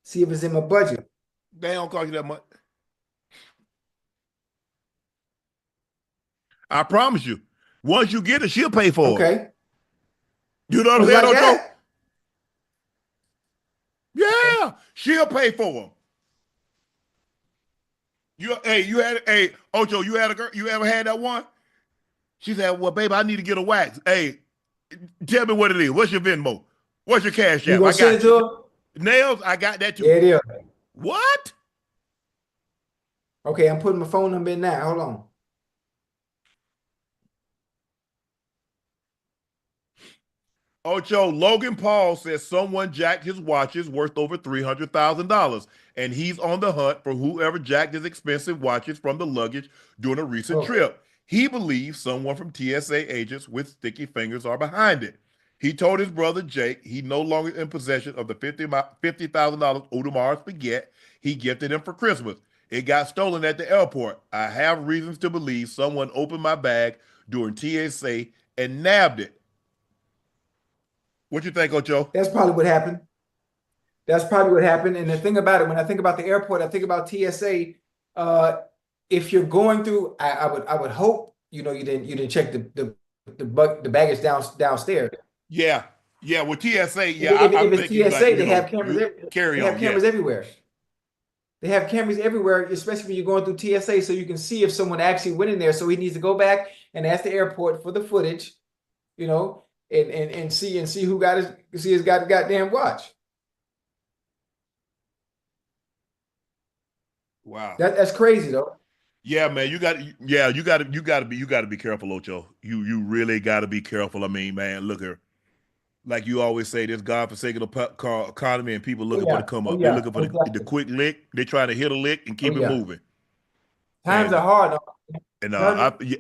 See if it's in my budget. They don't cost you that much. I promise you. Once you get it, she'll pay for it. Okay. You know what I'm saying, Ocho? Yeah, she'll pay for them. Ocho, you had a girl, you ever had that one? She said, well, baby, I need to get a wax. Hey, tell me what it is. What's your Venmo? What's your cash app? I got you. Nails, I got that too. Yeah, it is. What? Okay, I'm putting my phone number in now. Hold on. Ocho, Logan Paul says someone jacked his watches worth over $300,000, and he's on the hunt for whoever jacked his expensive watches from the luggage during a recent trip. He believes someone from TSA agents with sticky fingers are behind it. He told his brother Jake he's no longer in possession of the $50,000 Audemars Piguet he gifted him for Christmas. It got stolen at the airport. I have reasons to believe someone opened my bag during TSA and nabbed it. What you think, Ocho? That's probably what happened. And the thing about it, when I think about the airport, I think about TSA. If you're going through, I would hope you didn't check the baggage downstairs. Yeah, yeah. With TSA, If, yeah, if, I'm if it's thinking like TSA, they have cameras. you carry They have on. cameras Yes. everywhere. They have cameras everywhere, especially when you're going through TSA, so you can see if someone actually went in there. So he needs to go back and ask the airport for the footage, and see who got his goddamn watch. Wow. That's crazy though. Yeah, man. You got to be careful, Ocho. You really got to be careful. I mean, man, look here. Like you always say, this godforsaken economy, and people Oh looking for the yeah, come oh up. They're yeah, looking for the exactly. quick lick. They're trying to hit a lick and Oh keep it yeah. moving. Times And are hard. and Times, yeah,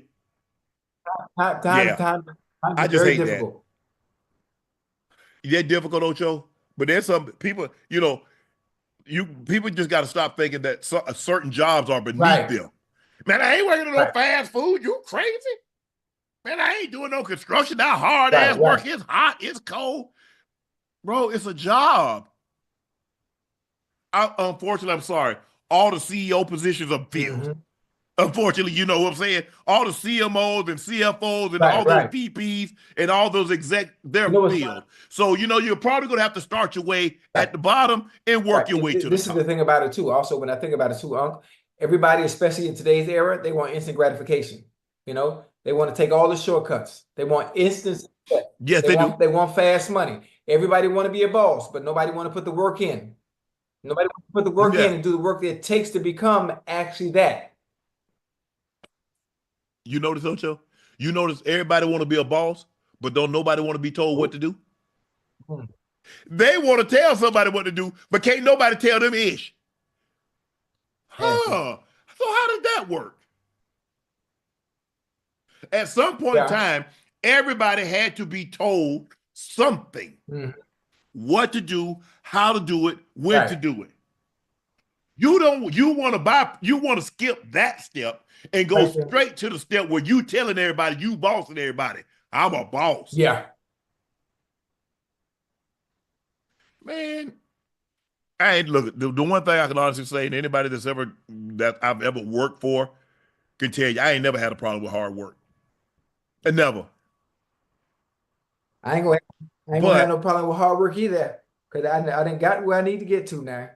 times, times, yeah, times I are just very hate that. difficult. Yeah, difficult, Ocho. But there's some people, you people just got to stop thinking that certain jobs are beneath Right, them. Man, I ain't working on no right, fast food. You crazy? Man, I ain't doing no construction. That hard ass right, right. work. It's hot. It's cold, bro. It's a job. Unfortunately, I'm sorry. All the CEO positions are filled. Hmm. Unfortunately, you know what I'm saying? All the CMOs and CFOs and Right, all those right. VPs and all those exec, You they're know what's filled. So, you're probably going to have to start your way right, at the bottom and right. work your way to the This is the top. thing about it too. Also, when I think about it too, Unc, everybody, especially in today's era, they want instant gratification. They want to take all the shortcuts. They want instant success. Yes, They they do. want they want fast money. Everybody want to be a boss, but nobody want to put the work in. Nobody want to put the work in Yeah. and do the work that it takes to become actually that. You notice, Ocho? You notice everybody want to be a boss, but don't nobody want to be told what Oh, to do? hmm. They want to tell somebody what to do, but can't nobody tell them ish. Nasty. Huh. So how does that work? At some point in Yeah. time, everybody had to be told something. Mhm. What to do, how to do it, when to Right. do it. You want to skip that step and go Right there. straight to the step where you telling everybody, you bossing everybody. I'm a boss. Yeah. Man, I ain't look. The one thing I can honestly say, and anybody that I've ever worked for can tell you, I ain't never had a problem with hard work. And never. I ain't gonna I ain't gonna have But no problem with hard work either. Because I didn't got where I need to get to now.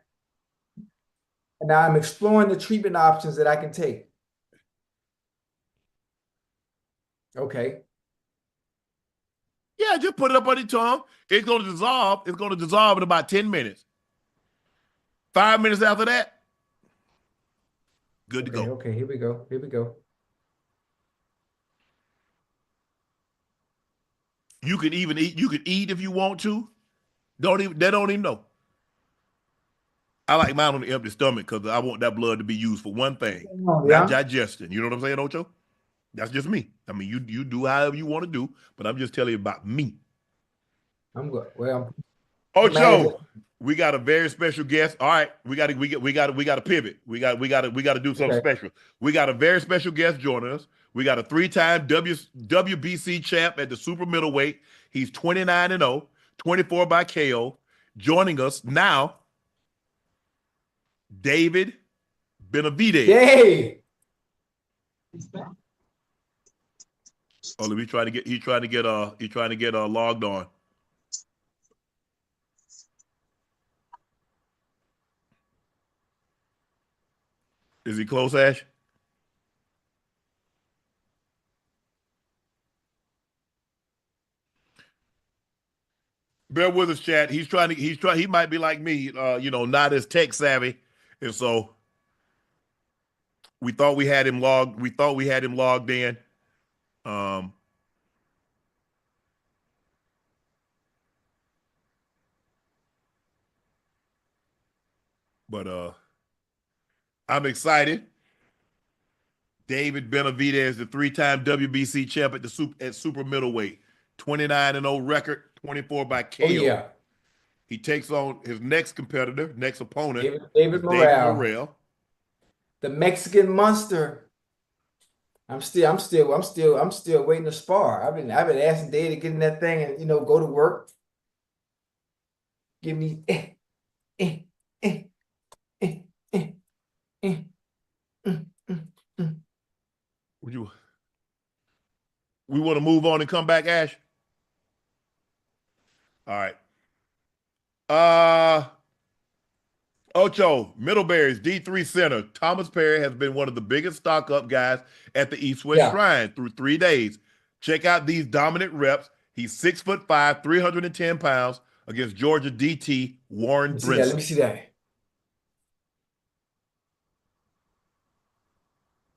And now I'm exploring the treatment options that I can take. Okay. yeah, just put it up on your tongue. It's gonna dissolve. It's gonna dissolve in about 10 minutes. 5 minutes after that, good to Okay. go. Okay. Here we go. Here we go. You can even eat. You can eat if you want to. They don't even know. I like mine on the empty stomach because I want that blood to be used for one thing, Oh, not yeah. digestion. You know what I'm saying, Ocho? That's just me. I mean, you do however you want to do, but I'm just telling you about me. I'm good. Well, I'm managing. Ocho, we got a very special guest. All right, we got to pivot. We got to do something Okay. special. We got a very special guest joining us. We got a three-time WBC champ at the super middleweight. He's 29-0, 24 by KO. Joining us now, David Benavidez. Yay. Oh, let me try to get. He's trying to get logged on. Is he close, Ash? Bear with us, chat. He might be like me, not as tech savvy, and so we thought we had him logged in. Um, but I'm excited. David Benavidez, the three-time WBC champ at super middleweight, 29-0 record, 24 by Oh KO. yeah. He takes on his next opponent David is David Morale, Morrell. the Mexican monster. I'm still waiting to spar. I've been asking Dave to get in that thing and go to work. Give me eh, eh, eh, eh, eh. Would you? We want to move on and come back, Ash? All right. Ocho, Middlebury's D3 center, Thomas Perry has been one of the biggest stock-up guys at the East-West Yeah. Shrine through 3 days. Check out these dominant reps. He's 6'5", 310 pounds against Georgia DT Warren Brinson. Let me see that.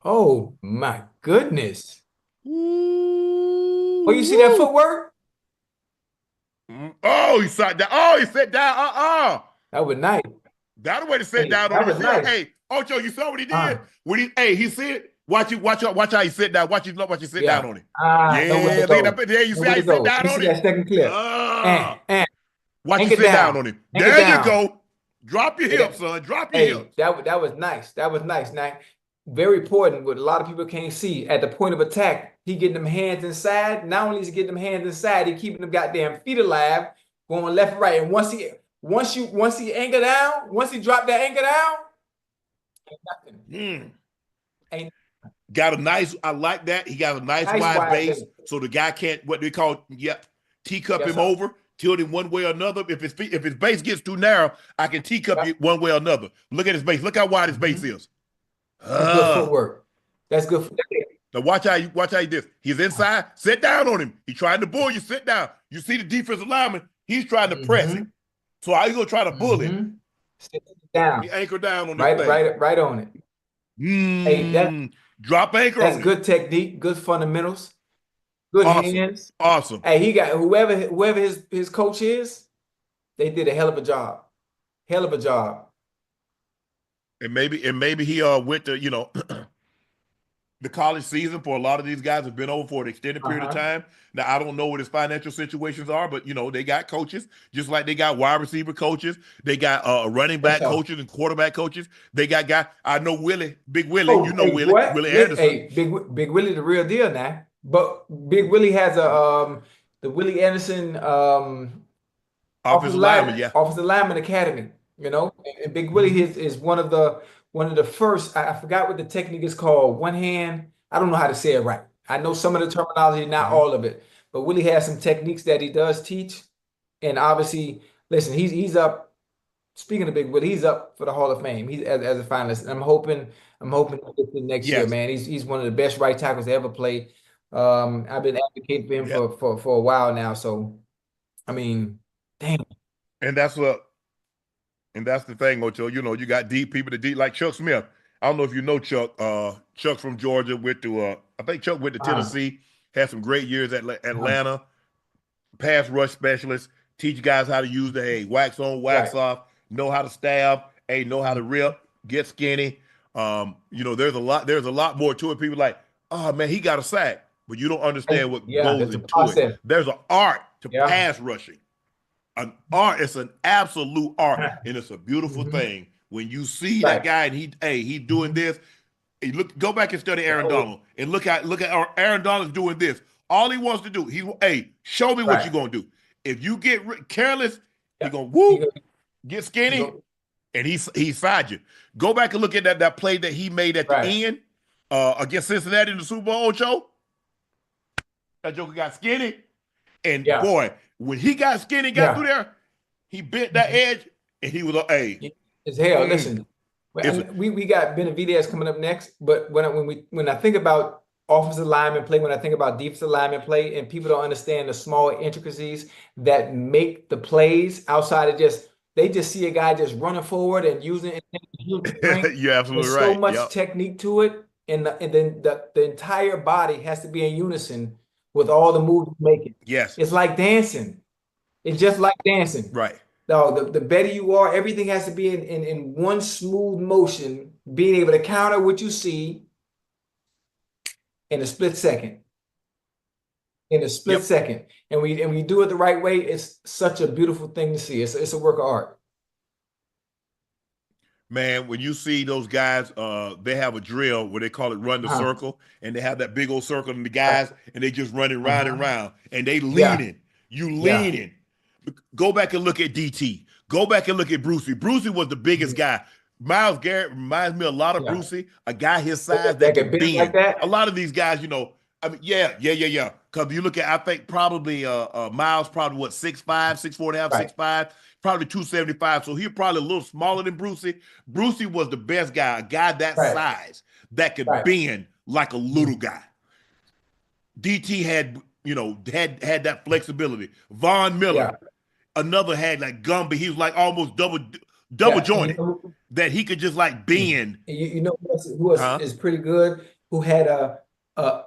Oh my goodness. Ooh, Oh, you see that footwork? Oh, he sat down. Oh, he sat down. That was nice. That's the way to sit down that on was his nice. Hey, Ocho, you saw what he did? When he said, watch how he sit down. Watch you sit down on him. Yeah, look at that. There you see how he sit down on him. That second clip. Watch you sit down on him. There you go. Drop your hips, son. Drop your hips. That was nice. That was nice. Now, very important. What a lot of people can't see at the point of attack, he getting them hands inside. Not only is he getting them hands inside, he keeping them goddamn feet alive, going left and right. And once he anchor down, once he drop that anchor down, ain't nothing. Got a nice. I like that. He got a nice wide base, so the guy can't what they call teacup him over. Tilt him one way or another. If his base gets too narrow, I can teacup you one way or another. Look at his base. Look how wide his base is. That's good footwork. That's good footwork. Now watch how he did. He's inside. Sit down on him. He's trying to bull you. Sit down. You see the defensive lineman. He's trying to press him. So how you gonna try to bull him? Sit down. He anchor down on right on it. Hey, drop anchor. That's good technique. Good fundamentals. Good hands. Awesome. Hey, he got whoever his coach is. They did a hell of a job. Hell of a job. And maybe he went to the college season for a lot of these guys have been over for an extended period of time. Now I don't know what his financial situations are, but they got coaches just like they got wide receiver coaches, they got running back coaches and quarterback coaches. They got guys. I know Big Willie. Willie Anderson. Hey, Big Willie, the real deal now. But Big Willie has the Willie Anderson offensive lineman academy. And Big Willie is one of the first. I forgot what the technique is called. One hand. I don't know how to say it right. I know some of the terminology, not all of it. But Willie has some techniques that he does teach. And obviously, listen, he's up. Speaking of Big Willie, he's up for the Hall of Fame. He's as a finalist. And I'm hoping to get to next year, man. He's one of the best right tackles to ever play. I've been advocating for him for a while now. So, I mean, damn. And that's the thing, Ocho. You got deep people that deep like Chuck Smith. I don't know if you know Chuck. Chuck from Georgia went to I think Chuck went to Tennessee. Had some great years at Atlanta. Pass rush specialist. Teach guys how to use the wax on, wax off. Know how to stab. Know how to rip. Get skinny. There's a lot more to it. People like, oh man, he got a sack, but you don't understand what goes into it. There's an art to pass rushing. An art. It's an absolute art, and it's a beautiful thing when you see that guy and he doing this. Go back and study Aaron Donald and look at Aaron Donald's doing this. All he wants to do, show me what you're gonna do. If you get careless, he's gonna get skinny, and he's side you. Go back and look at that play that he made at the end against Cincinnati in the Super Bowl, Ocho. That joker got skinny, and boy, when he got skinny, got through there, he bent that edge, and he was It's hell. Listen, we got Benavidez coming up next, but when I think about offensive lineman play, when I think about defensive lineman play, and people don't understand the small intricacies that make the plays outside of they just see a guy just running forward and using strength. You're absolutely There's right. so much technique to it, and then the entire body has to be in unison with all the moves making. Yes. It's like dancing. It's just like dancing. Right. No, the better you are, everything has to be in one smooth motion, being able to counter what you see in a split second. In a split second. And we do it the right way, it's such a beautiful thing to see. It's a work of art. Man, when you see those guys, they have a drill where they call it run the circle, and they have that big old circle and the guys, and they just running round and round, and they leaning. You leaning. Go back and look at DT. Go back and look at Brucey. Brucey was the biggest guy. Myles Garrett reminds me a lot of Yeah. Brucey, a guy his size That that could can bend like bend. that. A lot of these guys, you know, I mean, yeah. Because you look at, I think probably Miles probably what 6'5", 6'4" and a half, Right. 6'5", probably 275. So he's probably a little smaller than Brucey. Brucey was the best guy, a guy that Right. size that could Right. bend like a little guy. DT had, you know, had that flexibility. Von Miller, Yeah. another had like Gumby. He was like almost double Yeah. And jointed that he could just like bend. you know who else Huh? is pretty good? Who had a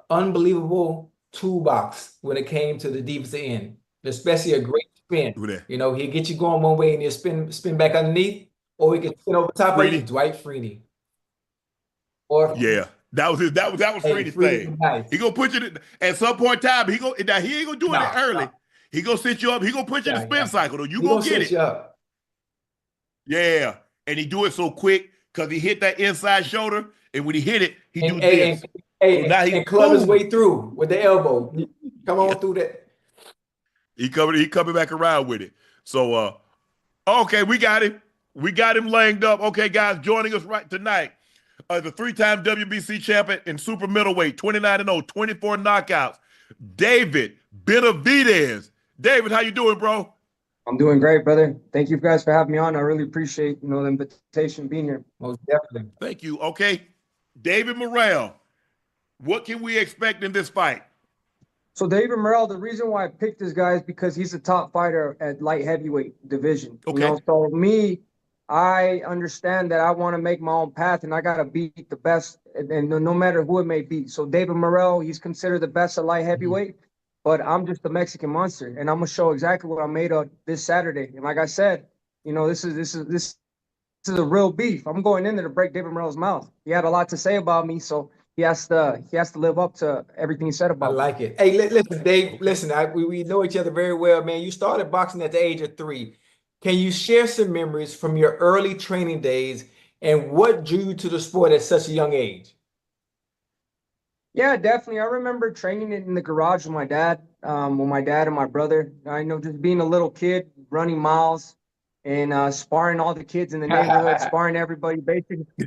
unbelievable toolbox when it came to the defensive end, especially a great spin. Who that? You know, he'll get you going one way and he'll spin back underneath, or he can spin over top of you, Freedy. Dwight Freeney. Or Yeah. That was hey, Freedy's Freeney thing. was nice. He gonna put you at some point in time. He ain't gonna do it No, early. no. He gonna sit you up. He gonna put you in the spin cycle. Though you He gonna gonna get set you it. up. Yeah, and he do it so quick because he hit that inside shoulder, and when he hit it, he do And this. So now he club his boom. way through with the elbow. Come on Yeah. through that. He coming back around with it. So okay, we got him. We got him langed up. Okay, guys, joining us right tonight. The three-time WBC champion in super middleweight, 29-0, 24 knockouts. David Benavidez. David, how you doing, bro? I'm doing great, brother. Thank you guys for having me on. I really appreciate, the invitation being here. Most definitely. Thank you. Okay, David Morrell, what can we expect in this fight? So David Morrell, the reason why I picked this guy is because he's a top fighter at light heavyweight division. Okay. So me, I understand that I want to make my own path and I got to beat the best, and no matter who it may be. So David Morrell, he's considered the best at light heavyweight, but I'm just a Mexican monster, and I'm gonna show exactly what I'm made of this Saturday. And like I said, this is a real beef. I'm going in there to break David Morrell's mouth. He had a lot to say about me, so he has to live up to everything he said I about me. like it. Hey, listen, Dave, listen, we know each other very well, man. You started boxing at the age of 3. Can you share some memories from your early training days and what drew you to the sport at such a young age? Yeah, definitely. I remember training it in the garage with my dad and my brother. I know just being a little kid, running miles and sparring all the kids in the neighborhood, sparring everybody,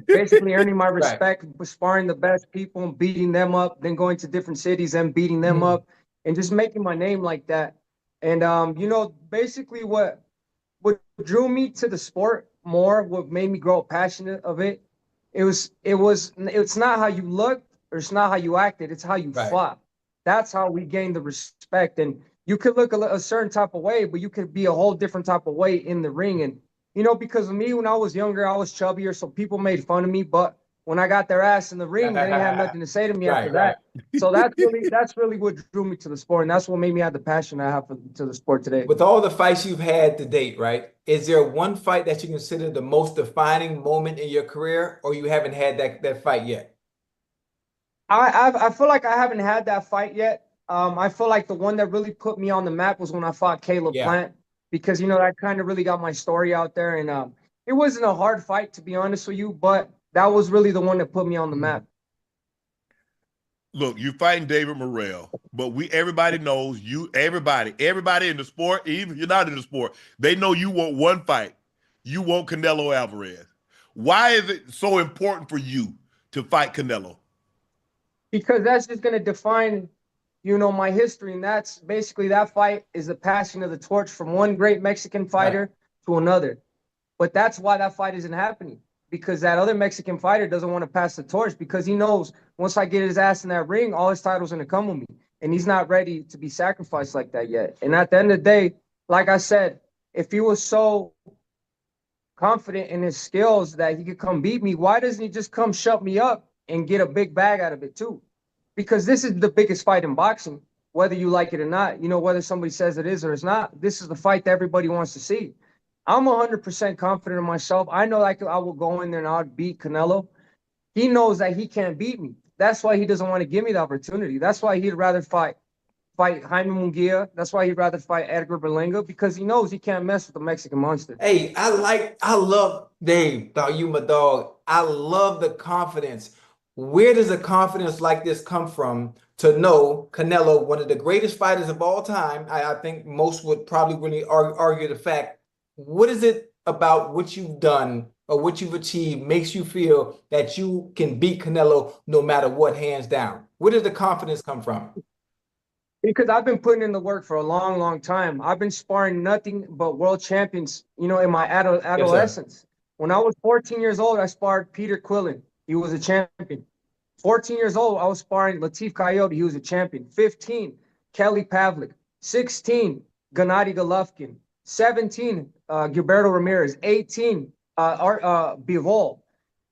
basically earning my respect, sparring the best people and beating them up, then going to different cities and beating them up and just making my name like that. And basically what drew me to the sport more, what made me grow passionate of it, it's not how you look or it's not how you acted, it's how you fought. That's how we gain the respect. And you could look a certain type of way, but you could be a whole different type of way in the ring. And, because of me, when I was younger, I was chubbier, so people made fun of me. But when I got their ass in the ring, they didn't have nothing to say to me after that. So that's really what drew me to the sport. And that's what made me have the passion I have to the sport today. With all the fights you've had to date, right? Is there one fight that you consider the most defining moment in your career, or you haven't had that fight yet? I feel like I haven't had that fight yet. I feel like the one that really put me on the map was when I fought Caleb Plant, because that kind of really got my story out there. And it wasn't a hard fight, to be honest with you, but that was really the one that put me on the map. Look, you're fighting David Morrell, but everybody knows you. Everybody in the sport, even if you're not in the sport, they know you want one fight. You want Canelo Alvarez. Why is it so important for you to fight Canelo? Because that's just going to define, my history. And that's basically, that fight is the passing of the torch from one great Mexican fighter to another. But that's why that fight isn't happening, because that other Mexican fighter doesn't want to pass the torch, because he knows once I get his ass in that ring, all his titles are going to come with me. And he's not ready to be sacrificed like that yet. And at the end of the day, like I said, if he was so confident in his skills that he could come beat me, why doesn't he just come shut me up and get a big bag out of it too? Because this is the biggest fight in boxing, whether you like it or not. Whether somebody says it is or it's not, this is the fight that everybody wants to see. I'm 100% confident in myself. I know I will go in there and I'll beat Canelo. He knows that he can't beat me. That's why he doesn't want to give me the opportunity. That's why he'd rather fight Jaime Munguia. That's why he'd rather fight Edgar Berlanga, because he knows he can't mess with the Mexican monster. Hey, I love Dave, dog, you my dog. I love the confidence. Where does a confidence like this come from to know Canelo, one of the greatest fighters of all time? I think most would probably really argue the fact. What is it about what you've done or what you've achieved makes you feel that you can beat Canelo no matter what, hands down? Where does the confidence come from? Because I've been putting in the work for a long, long time. I've been sparring nothing but world champions, you know, in my adolescence. When I was 14 years old, I sparred Peter Quillen. He was a champion. 14 years old, I was sparring Latif Coyote. He was a champion. 15, Kelly Pavlik. 16, Gennady Golovkin. 17, Gilberto Ramirez. 18, Bivol.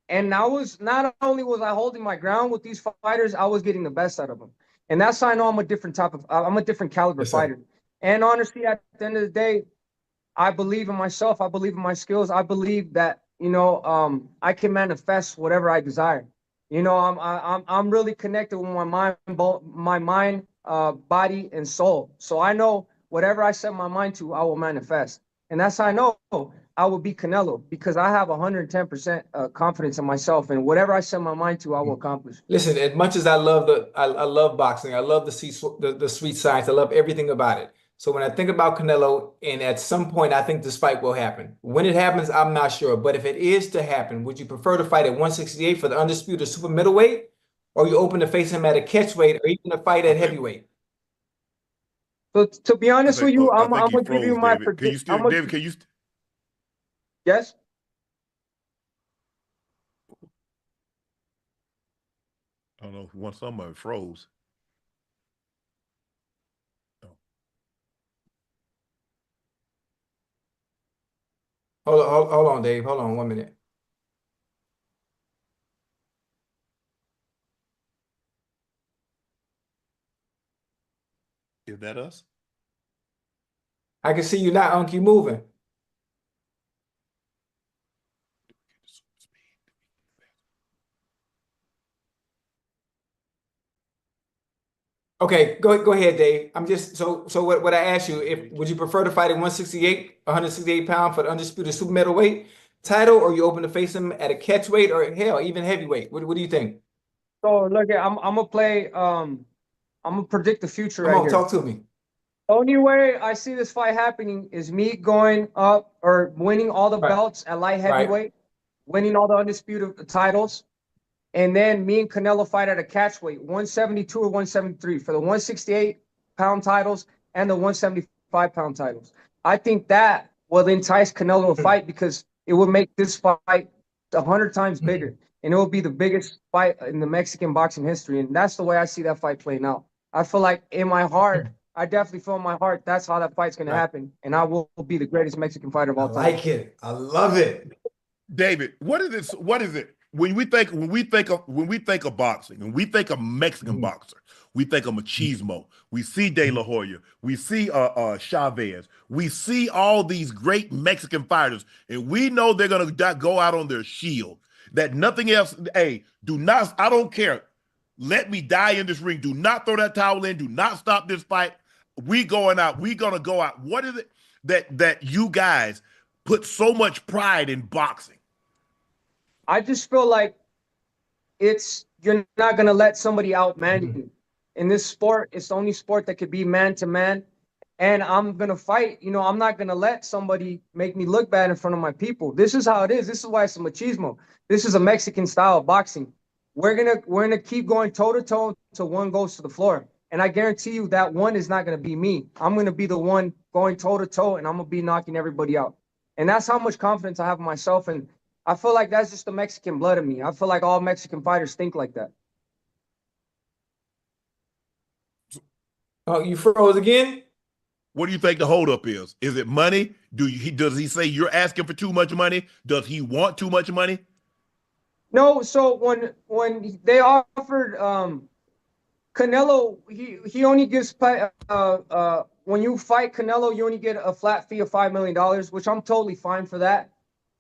And I was, not only was I holding my ground with these fighters, I was getting the best out of them. And that's how I know I'm a different I'm a different caliber fighter. And honestly, at the end of the day, I believe in myself. I believe in my skills. I believe that, you know, I can manifest whatever I desire. You know, I'm really connected with my mind, body, and soul. So I know whatever I set my mind to, I will manifest. And that's how I know I will beat Canelo, because I have 110% confidence in myself, and whatever I set my mind to, I will accomplish. Listen, as much as I love I love boxing, I love the sweet science, I love everything about it. So when I think about Canelo, and at some point I think this fight will happen. When it happens, I'm not sure. But if it is to happen, would you prefer to fight at 168 for the undisputed super middleweight, or are you open to face him at a catchweight, or even a fight at heavyweight? So to be honest with you, I'm gonna give you my prediction. David, can you? Yes. I don't know if one some of it froze. Oh. Hold on, Dave. Hold on 1 minute. Is that us? I can see you now, Unc. You moving. Okay, go ahead, Dave. I'm just so what I asked you, would you prefer to fight at 168, 168 pound for the undisputed super middleweight title, or are you open to face him at a catchweight, or hell, even heavyweight? What do you think? So look, I'm gonna play. I'm gonna predict the future right here. Talk to me. The only way I see this fight happening is me going up or winning all the belts at light heavyweight, winning all the undisputed titles. And then me and Canelo fight at a catchweight, 172 or 173 for the 168-pound titles and the 175-pound titles. I think that will entice Canelo to fight, because it will make this fight 100 times bigger. And it will be the biggest fight in the Mexican boxing history. And that's the way I see that fight playing out. I feel like in my heart, I definitely feel in my heart that's how that fight's going to happen. And I will be the greatest Mexican fighter of all time. I like it. I love it. David, what is this? What is it? When we think of boxing, and we think of Mexican boxer, we think of machismo. We see De La Hoya. We see Chavez. We see all these great Mexican fighters, and we know they're gonna go out on their shield. That nothing else. Hey, do not. I don't care. Let me die in this ring. Do not throw that towel in. Do not stop this fight. We going out. We gonna go out. What is it that you guys put so much pride in boxing? I just feel like you're not going to let somebody outman you. In this sport, it's the only sport that could be man to man. And I'm going to fight. You know, I'm not going to let somebody make me look bad in front of my people. This is how it is. This is why it's a machismo. This is a Mexican style of boxing. We're going to keep going toe to toe until one goes to the floor. And I guarantee you that one is not going to be me. I'm going to be the one going toe to toe, and I'm going to be knocking everybody out. And that's how much confidence I have in myself. And I feel like that's just the Mexican blood in me. I feel like all Mexican fighters think like that. Oh, you froze again? What do you think the holdup is? Is it money? Does he say you're asking for too much money? Does he want too much money? No. So when they offered Canelo, he only gives when you fight Canelo, you only get a flat fee of $5 million, which I'm totally fine for that.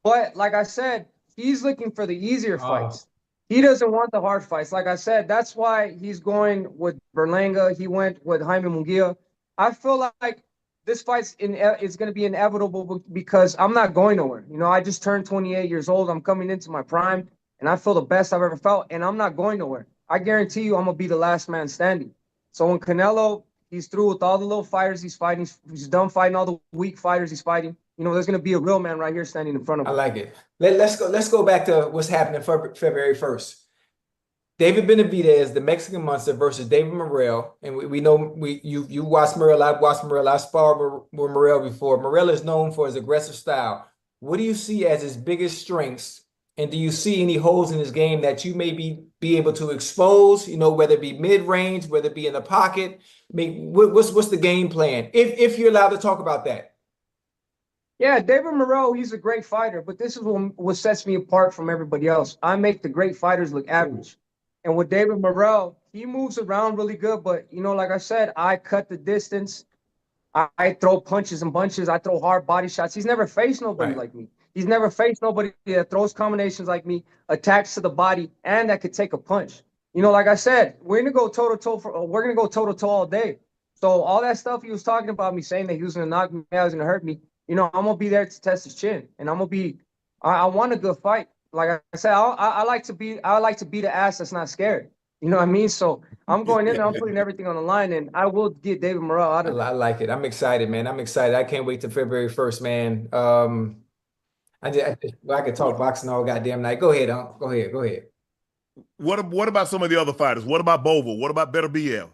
But like I said, he's looking for the easier fights. He doesn't want the hard fights. Like I said, that's why he's going with Berlanga. He went with Jaime Munguia. I feel like this fight's it's going to be inevitable, because I'm not going nowhere. You know, I just turned 28 years old. I'm coming into my prime, and I feel the best I've ever felt, and I'm not going nowhere. I guarantee you I'm going to be the last man standing. So when Canelo, he's through with all the little fighters he's fighting. He's done fighting all the weak fighters he's fighting. you know, there's going to be a real man right here standing in front of I him. like it. Let's go back to what's happening for February 1st. David Benavidez, the Mexican Monster, versus David Morrell. And we know you watched Morrell. I've watched Morrell. I sparred with Morrell before. Morrell is known for his aggressive style. What do you see as his biggest strengths? And do you see any holes in his game that you may be able to expose, you know, whether it be mid-range, whether it be in the pocket? What's the game plan? If you're allowed to talk about that. Yeah, David Morrell, he's a great fighter, but this is what sets me apart from everybody else. I make the great fighters look average. And with David Morrell, he moves around really good, but, you know, like I said, I cut the distance. I throw punches and bunches. I throw hard body shots. He's never faced nobody like me. He's never faced nobody that throws combinations like me, attacks to the body, and that could take a punch. You know, like I said, we're gonna go toe-to-toe we're gonna go toe-to-toe all day. So all that stuff he was talking about, me saying that he was gonna knock me out, he was gonna hurt me, you know, I'm gonna be there to test his chin, and I'm gonna be. I want a good fight. Like I said, I like to be the ass that's not scared. You know what I mean? So I'm going in there, I'm putting everything on the line, and I will get David Morrell out of it. I like it. I'm excited, man. I'm excited. I can't wait till February 1st, man. I could talk boxing all goddamn night. Go ahead, Unc. Go ahead. What about some of the other fighters? What about Bovell? What about Better BL?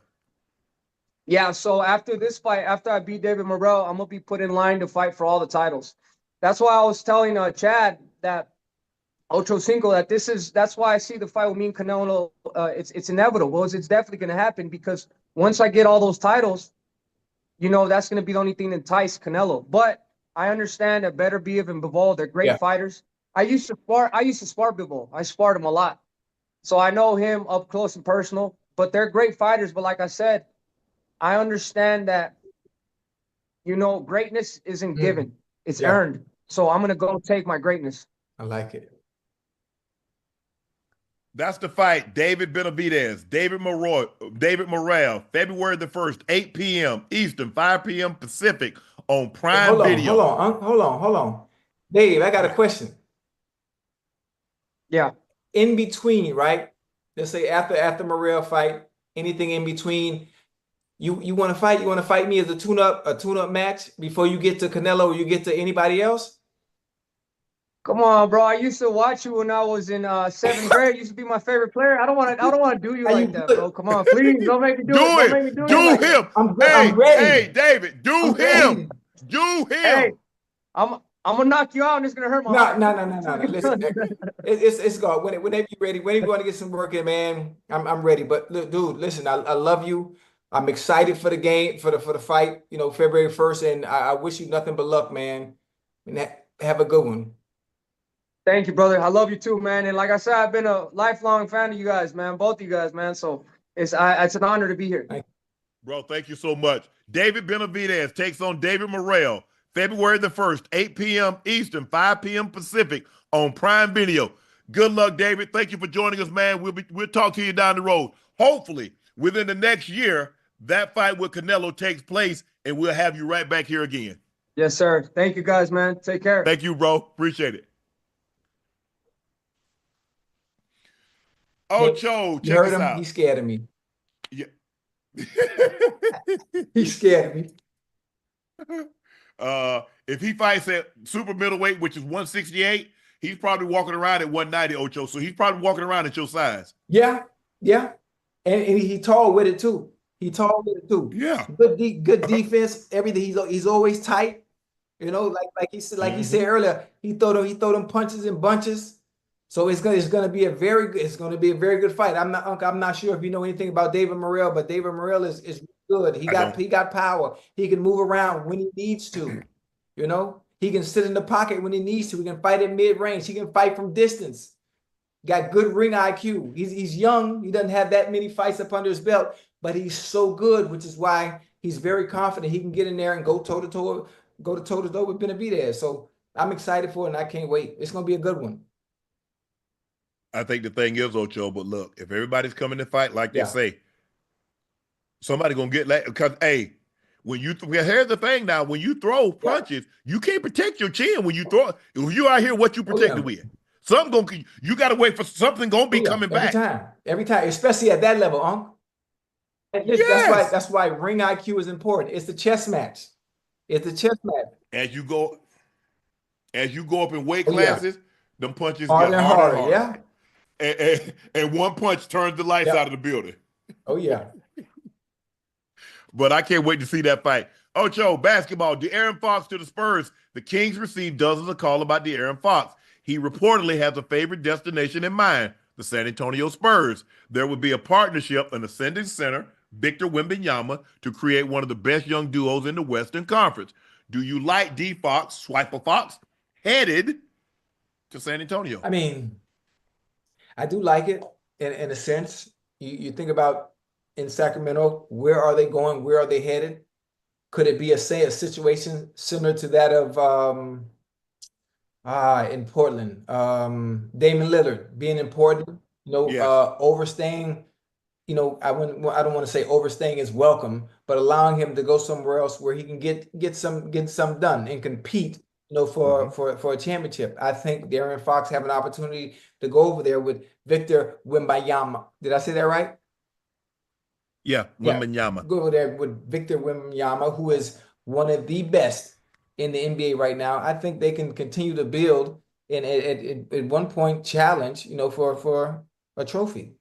Yeah, so after this fight, after I beat David Morrell, I'm gonna be put in line to fight for all the titles. That's why I was telling Chad that Ochocinco that's why I see the fight with me and Canelo. It's inevitable. It's definitely gonna happen because once I get all those titles, you know, that's gonna be the only thing that entice Canelo. But I understand that Better Biev and Bivol, they're great fighters. I used to spar Bivol. I sparred him a lot. So I know him up close and personal, but they're great fighters. But like I said, I understand that, you know, greatness isn't given. It's earned. So I'm going to go take my greatness. I like it. That's the fight. David Benavidez, David Morrell, February the 1st, 8 p.m. Eastern, 5 p.m. Pacific on Prime Video. Hold on. Dave, I got a question. Yeah. In between, right? Let's say after Morrell fight, anything in between, you want to fight? You want to fight me as a tune-up match before you get to Canelo or you get to anybody else? Come on, bro. I used to watch you when I was in 7th grade. You used to be my favorite player. I don't want to do you like that, bro. Come on, please. Don't make me do it. Don't make me do it. Him. I'm ready. Hey, David, do him. Do him. Hey, I'm gonna knock you out and it's gonna hurt my heart. No. Listen, it's gone. Whenever you're ready, when you want to get some work in, man, I'm ready. But look, dude, listen, I love you. I'm excited for the game, for the fight, you know, February 1st, and I wish you nothing but luck, man. And have a good one. Thank you, brother. I love you too, man. And like I said, I've been a lifelong fan of you guys, man. Both of you guys, man. So it's an honor to be here. Bro, thank you so much. David Benavidez takes on David Morrell, February the 1st, 8 p.m. Eastern, 5 p.m. Pacific on Prime Video. Good luck, David. Thank you for joining us, man. We'll talk to you down the road. Hopefully, within the next year, that fight with Canelo takes place, and we'll have you right back here again. Yes, sir. Thank you, guys, man. Take care. Thank you, bro. Appreciate it. Ocho, check us out. He's scared of me. Yeah. He's scared of me. If he fights at super middleweight, which is 168, he's probably walking around at 190, Ocho. So he's probably walking around at your size. Yeah. And he tall with it too. Yeah. Good defense. Everything. He's always tight. You know, like he said earlier, he throw them punches in bunches. So it's gonna be a very good fight. I'm not sure if you know anything about David Morrell, but David Morrell is good. He got power. He can move around when he needs to. You know, he can sit in the pocket when he needs to. He can fight at mid-range. He can fight from distance. Got good ring IQ. He's young. He doesn't have that many fights up under his belt, but he's so good, which is why he's very confident he can get in there and go toe-to-toe with Benavidez. So I'm excited for it, and I can't wait. It's gonna be a good one. I think the thing is, Ocho, but look, if everybody's coming to fight, like they say, somebody gonna get that. Because hey, here's the thing now, when you throw punches, you can't protect your chin when you throw. If you out here, what you protect it with? You got to wait for something gonna be coming back every time, especially at that level, Unc. That's why ring IQ is important. It's the chess match. As you go, As you go up in weight Oh, yeah. classes, them punches Harder get and harder and harder, harder. And one punch turns the lights Yep. out of the building. Oh, yeah. But I can't wait to see that fight. Ocho, basketball, De'Aaron Fox to the Spurs. The Kings received dozens of calls about De'Aaron Fox. He reportedly has a favorite destination in mind, the San Antonio Spurs. There would be a partnership, an ascending center, Victor Wembanyama, to create one of the best young duos in the Western Conference. Do you like D Fox, Swiper Fox, headed to San Antonio? I mean, I do like it in a sense. You think about in Sacramento, where are they going? Where are they headed? Could it be a situation similar to that of in Portland? Damian Lillard being in Portland, Yes. overstaying. I don't want to say overstaying is welcome, but allowing him to go somewhere else where he can get some done and compete, for a championship. I think De'Aaron Fox have an opportunity to go over there with Victor Wembanyama. Did I say that right? Yeah, Wembanyama. Go over there with Victor Wembanyama, who is one of the best in the NBA right now. I think they can continue to build and at one point challenge, for a trophy.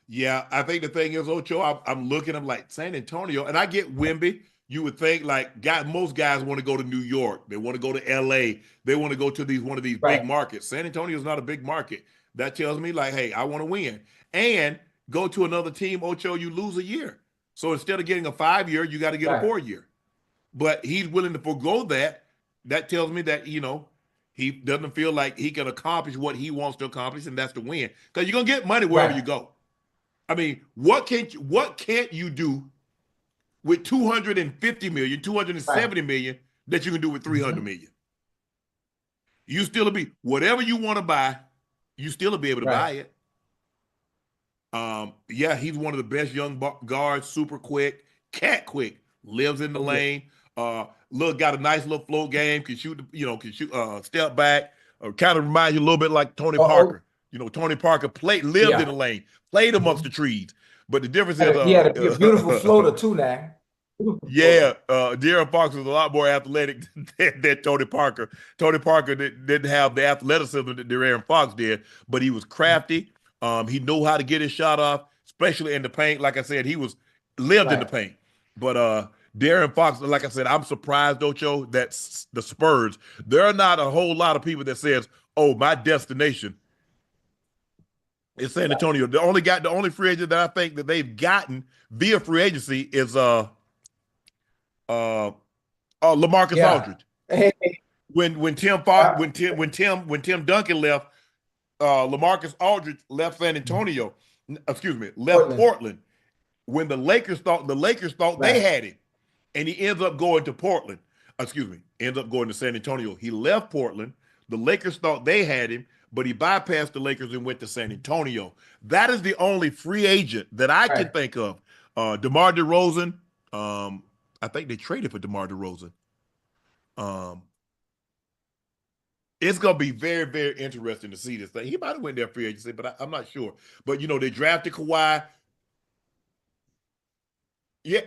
Yeah, I think the thing is, Ocho, I'm looking, I'm like, San Antonio, and I get Wemby. You would think like most guys want to go to New York. They want to go to LA. They want to go to one of these Right. big markets. San Antonio is not a big market. That tells me like, hey, I want to win. And go to another team, Ocho, you lose a year. So instead of getting a 5-year, you got to get a 4-year. But he's willing to forego that. That tells me that, he doesn't feel like he can accomplish what he wants to accomplish, and that's to win. Because you're going to get money wherever you go. I mean, what can't you do with 250 million, 270 million that you can do with 300 million? You still be whatever you want to buy, you still be able to buy it. Yeah, he's one of the best young guards, super quick, cat quick, lives in the lane. Got a nice little float game, can shoot, step back, kind of reminds you a little bit like Tony Parker. Tony Parker lived in the lane, played amongst the trees. But the difference is he had a beautiful floater too now. Yeah, De'Aaron Fox was a lot more athletic than Tony Parker. Tony Parker didn't have the athleticism that De'Aaron Fox did, but he was crafty. He knew how to get his shot off, especially in the paint. Like I said, he lived in the paint. But De'Aaron Fox, like I said, I'm surprised, Ocho, that the Spurs, there are not a whole lot of people that says, oh, my destination is San Antonio. The only free agent that I think that they've gotten via free agency is LaMarcus Aldridge. When Tim Duncan left, LaMarcus Aldridge left San Antonio. Left Portland. When the Lakers thought they had him, and he ends up going to Portland. Ends up going to San Antonio. He left Portland. The Lakers thought they had him, but he bypassed the Lakers and went to San Antonio. That is the only free agent that I can think of. DeMar DeRozan. I think they traded for DeMar DeRozan. It's going to be very, very interesting to see this thing. He might have went there free agency, but I'm not sure. But, they drafted Kawhi. Yeah.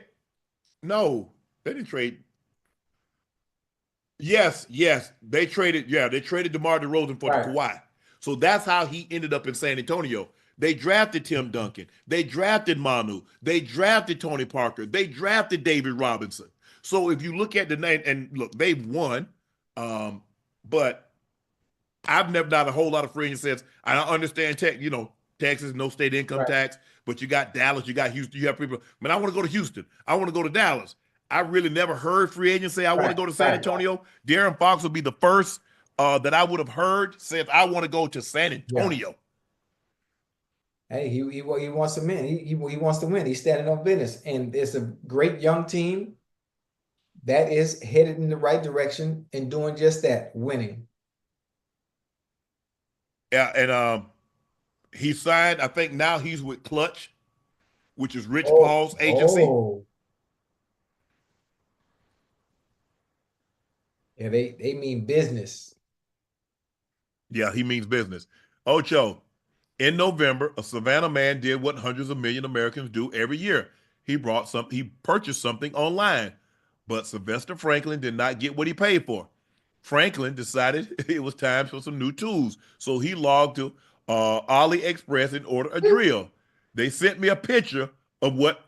No, they didn't trade. Yes. They traded DeMar DeRozan for the Kawhi. So that's how he ended up in San Antonio. They drafted Tim Duncan. They drafted Manu. They drafted Tony Parker. They drafted David Robinson. So if you look at the name, and look, they've won, but I've never done a whole lot of free agents since. I understand Texas, no state income tax, but you got Dallas, you got Houston, you have people, man, I want to go to Houston. I want to go to Dallas. I really never heard free agents say I want to go to San Antonio. De'Aaron Fox would be the first that I would have heard said I want to go to San Antonio. Hey, he wants to win. He wants to win. He's standing on business, and it's a great young team that is headed in the right direction and doing just that, winning. Yeah, and he signed. I think now he's with Clutch, which is Rich Paul's agency. Yeah, they mean business. Yeah, he means business. Ocho. In November, a Savannah man did what hundreds of million Americans do every year. He purchased something online, but Sylvester Franklin did not get what he paid for. Franklin decided it was time for some new tools. So he logged to AliExpress and ordered a drill. They sent me a picture of what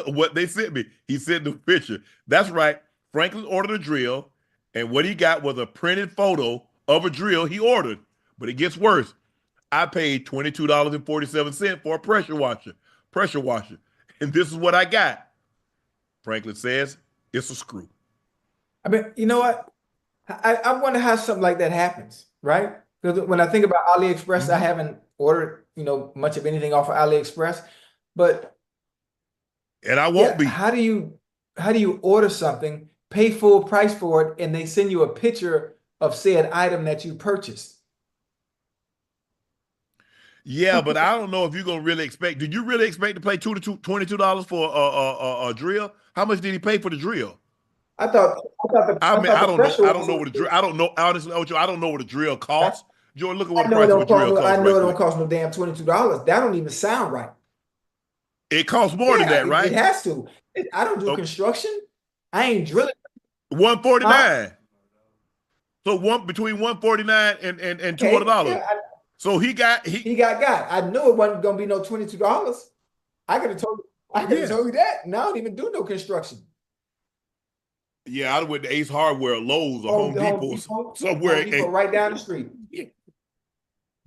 what they sent me. He sent the picture. That's right. Franklin ordered a drill, and what he got was a printed photo of a drill he ordered. But it gets worse. I paid $22.47 for a pressure washer. And this is what I got. Franklin says it's a screw. I mean, you know what? I wonder how something like that happens, right? Because when I think about AliExpress, I haven't ordered, much of anything off of AliExpress, but and I won't be. How do you order something, pay full price for it, and they send you a picture of said item that you purchased? Yeah, but I don't know if you're gonna really expect. Did you really expect to pay $22 for a drill? How much did he pay for the drill? I don't know. I don't know what a drill. I don't know, honestly, Ocho. I don't know what a drill costs. Jordan, look at what the price of a drill costs. I know it don't cost no damn $22. That don't even sound right. It costs more than that, right? It has to. I don't do construction. I ain't drilling. $149. So between $149 and $200. Yeah, so he got. I knew it wasn't gonna be no $22. I could have told you that. Now I don't even do no construction. Yeah, I went to Ace Hardware, Lowe's, or Home Depot, somewhere. Home Depot right down the street.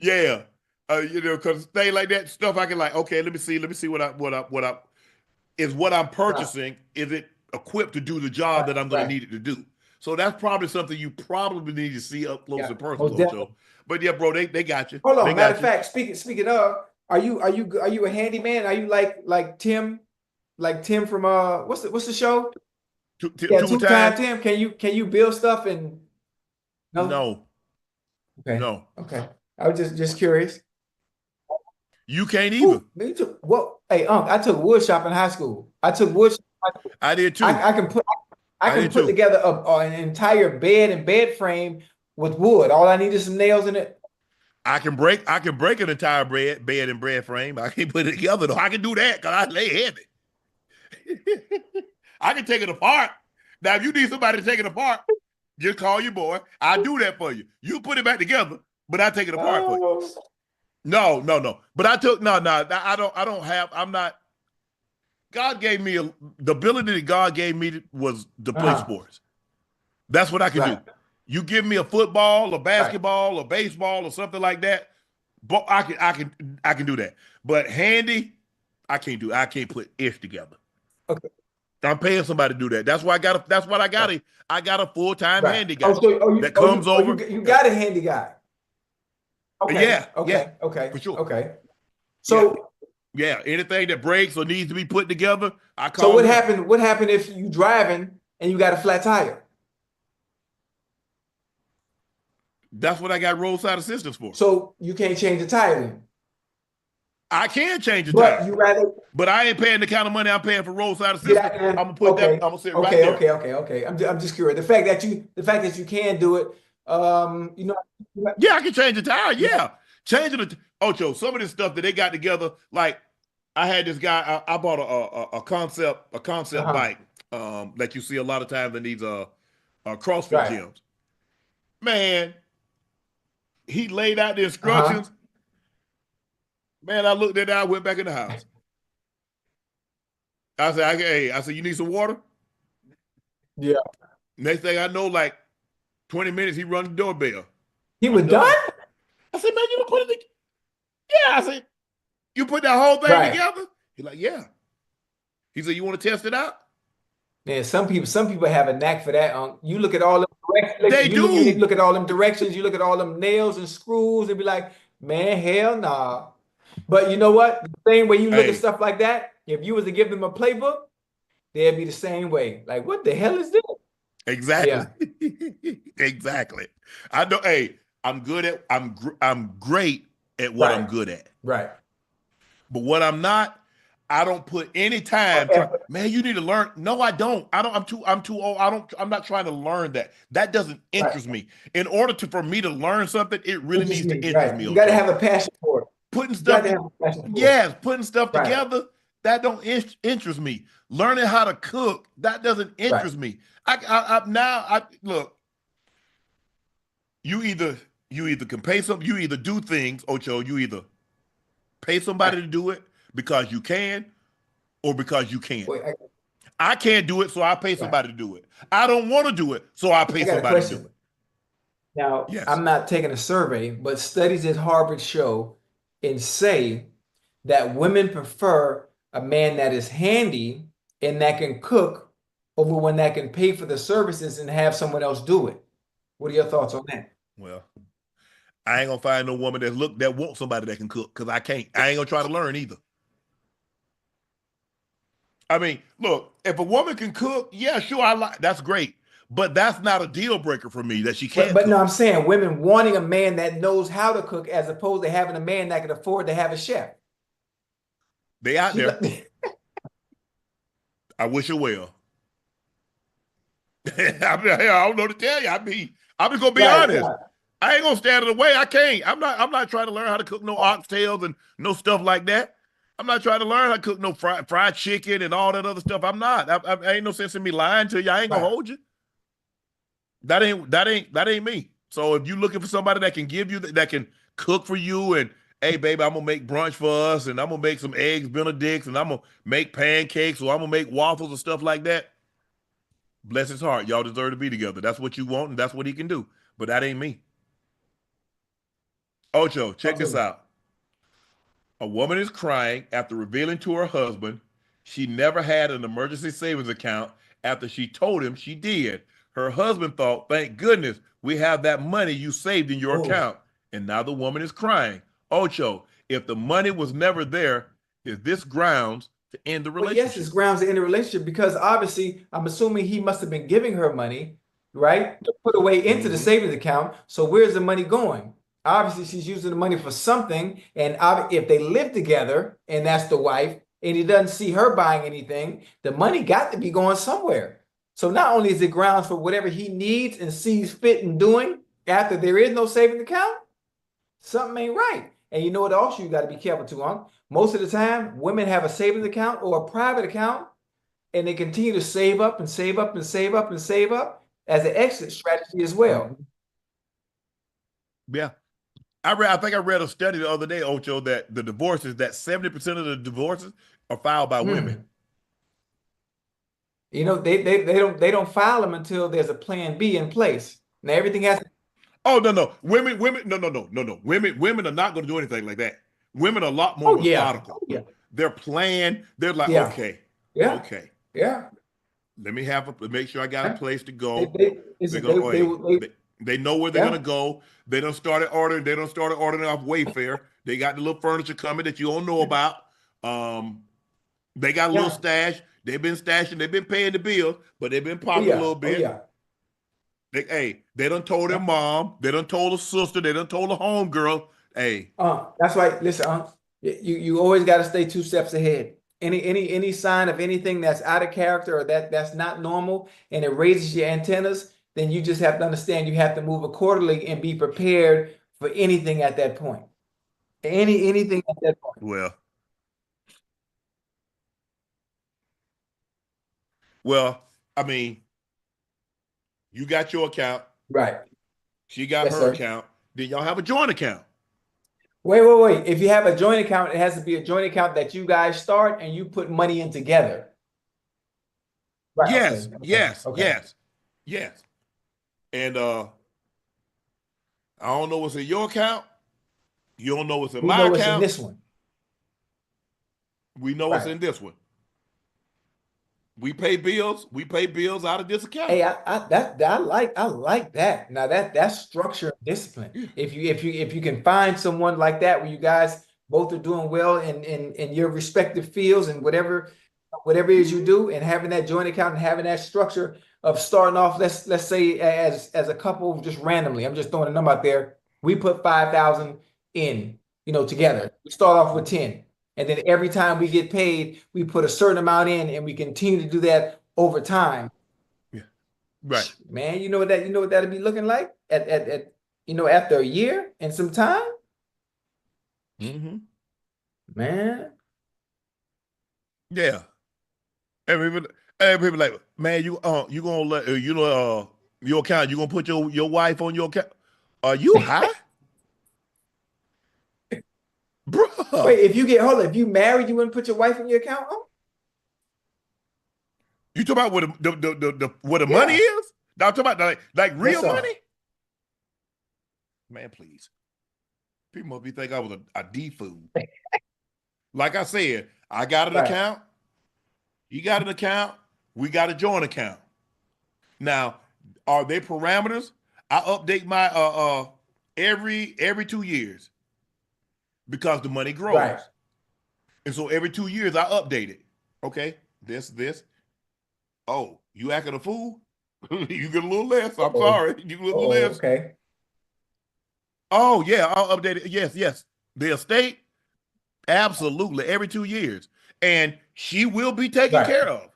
Yeah, because things like that stuff, I can okay, let me see what I'm purchasing. Is it equipped to do the job that I'm going to need it to do? So that's probably something you probably need to see up close and personal, Ocho. But yeah, bro, they got you. Hold on. Matter of fact, speaking of, are you a handyman? Are you like Tim from what's the show? Two-time Tim. Can you build stuff and no? Okay. No. Okay. I was just curious. You can't either. Me too. Well, hey, I took wood shop in high school. I did too. I can put together an entire bed and bed frame with wood. All I need is some nails in it. I can break an entire bed and bed frame. I can't put it together though. I can do that because I lay heavy. I can take it apart. Now, if you need somebody to take it apart, just call your boy. I'll do that for you. You put it back together, but I take it apart for you. No. But I don't have. I'm not. God gave me the ability that God gave me was to play sports. That's what I can do. You give me a football, a basketball, a baseball, or something like that, but I can do that. But handy, I can't do. I can't put ish together. Okay. I'm paying somebody to do that. That's why I got a full-time handy guy that comes over. You got a handy guy. Okay. Yeah. Okay. For sure. Okay. So anything that breaks or needs to be put together, I call. So what happened if you driving and you got a flat tire? That's what I got roadside assistance for. So you can't change the tire then? I can change the tire. But I ain't paying the kind of money I'm paying for roadside assistance. I'm gonna put that. I'm gonna sit right there. Okay. I'm just curious. The fact that you can do it, Yeah, I can change the tire. Yeah, changing the Ocho. Some of this stuff that they got together, like I had this guy. I bought a concept bike, like you see a lot of times in these CrossFit gyms. Man, he laid out the instructions. Man, I looked at that. I went back in the house. I said, you need some water? Yeah. Next thing I know, like 20 minutes, he run the doorbell. He was done? I said, man, you gonna put it? Yeah. I said, you put that whole thing together? He's like, yeah. He said, you want to test it out? Man, some people have a knack for that. You look at all them directions. They do. You look at all them directions. You look at all them nails and screws and be like, man, hell nah. But you know what? The same way you look at stuff like that, if you was to give them a playbook, they'd be the same way. Like, what the hell is this? Exactly. Yeah. Exactly. I know. Hey, I'm great at what I'm good at. Right. But what I'm not, I don't put any time. Man, you need to learn. No, I don't. I'm too old. I'm not trying to learn that. That doesn't interest me. In order for me to learn something, it really needs to interest me. You got to have a passion for it. Putting stuff together, that don't interest me. Learning how to cook, that doesn't interest me. I look, You either can pay some. You either do things, Ocho. You either pay somebody to do it because you can, or because you can't. Wait, I can't do it, so I pay somebody to do it. I don't want to do it, so I pay I got a somebody to do question. it. Now, Yes. I'm not taking a survey, but studies at Harvard show and say that women prefer a man that is handy and that can cook over one that can pay for the services and have someone else do it. What are your thoughts on that? Well, I ain't gonna find no woman that wants somebody that can cook because I can't. I ain't gonna try to learn either. I mean, look, if a woman can cook, yeah, sure, that's great. But that's not a deal breaker for me that she can't But cook. no, I'm saying women wanting a man that knows how to cook as opposed to having a man that can afford to have a chef. They out there. I wish her well. I don't know to tell you. I'm just gonna be honest. Right. I ain't gonna stand in the way. I can't. I'm not trying to learn how to cook no oxtails and no stuff like that. I'm not trying to learn how to cook no fried chicken and all that other stuff. I'm not. I ain't no sense in me lying to you. I ain't gonna hold you. That ain't me. So if you looking for somebody that can give you that can cook for you and hey baby, I'm gonna make brunch for us and I'm gonna make some eggs Benedicts and I'm gonna make pancakes or I'm gonna make waffles and stuff like that. Bless his heart. Y'all deserve to be together. That's what you want and that's what he can do. But that ain't me. Ocho, check this out. A woman is crying after revealing to her husband she never had an emergency savings account after she told him she did. Her husband thought, thank goodness we have that money you saved in your account. And now the woman is crying. Ocho, if the money was never there, is this grounds to end the relationship? Well, yes, it's grounds to end the relationship because obviously I'm assuming he must have been giving her money, right? To put away into the savings account. So where's the money going? Obviously, she's using the money for something. And if they live together and that's the wife, and he doesn't see her buying anything, the money got to be going somewhere. So not only is it grounds for whatever he needs and sees fit in doing after there is no savings account, something ain't right. And you know what else you got to be careful too, Unc? Most of the time, women have a savings account or a private account, and they continue to save up and save up and save up and save up as an exit strategy as well. Yeah. I think I read a study the other day, Ocho, that the divorces, that 70% of the divorces are filed by women. You know, they don't file them until there's a plan B in place. Now everything has to. Oh no. Women, no. Women are not going to do anything like that. Women are a lot more methodical. Yeah. They're planned. They're like, okay. Let me make sure I got a place to go. They know where they're gonna go. They don't start ordering off Wayfair. They got the little furniture coming that you don't know about. They got a little stash. They've been stashing. They've been paying the bills, but they've been popping a little bit. They done told their mom. They done told a sister. They done told a homegirl. Hey, that's right. Listen, you always got to stay 2 steps ahead. Any sign of anything that's out of character or that's not normal, and it raises your antennas, then you just have to understand you have to move accordingly and be prepared for anything at that point. Anything at that point. Well, I mean, you got your account. Right. She got her account. Then y'all have a joint account. Wait. If you have a joint account, it has to be a joint account that you guys start and you put money in together. Right. Yes. And I don't know what's in your account. You don't know what's in my account. What's in this one. We know what's in this one. We pay bills. We pay bills out of this account. Hey, I like that. Now that's structure and discipline. Yeah. If you can find someone like that where you guys both are doing well in your respective fields and whatever it is you do, and having that joint account and having that structure of starting off, let's say as a couple just randomly. I'm just throwing a number out there. We put 5,000 in, together. We start off with 10. And then every time we get paid, we put a certain amount in, and we continue to do that over time. Yeah, right. Man, you know what that'd be looking like at after a year and some time. Man. Yeah. And people like, man, you gonna let your account? You gonna put your wife on your account? Are you high? Bruh. Wait, if you married, you wouldn't put your wife in your account? Oh, You talking about what the yeah. money is? Now I'm talking about like real Yes, sir. money? Man, please. People must be thinking I was a D food. Like I said, I got an Right. account. You got an account. We got a joint account. Now, are they parameters? I update my every 2 years because the money grows. Right. And so every 2 years I update it. Okay, this. Oh, you acting a fool? You get a little less. I'm sorry. You get a little less. Okay. Oh, yeah, I'll update it. Yes. The estate, absolutely, every 2 years. And she will be taken Right. care of.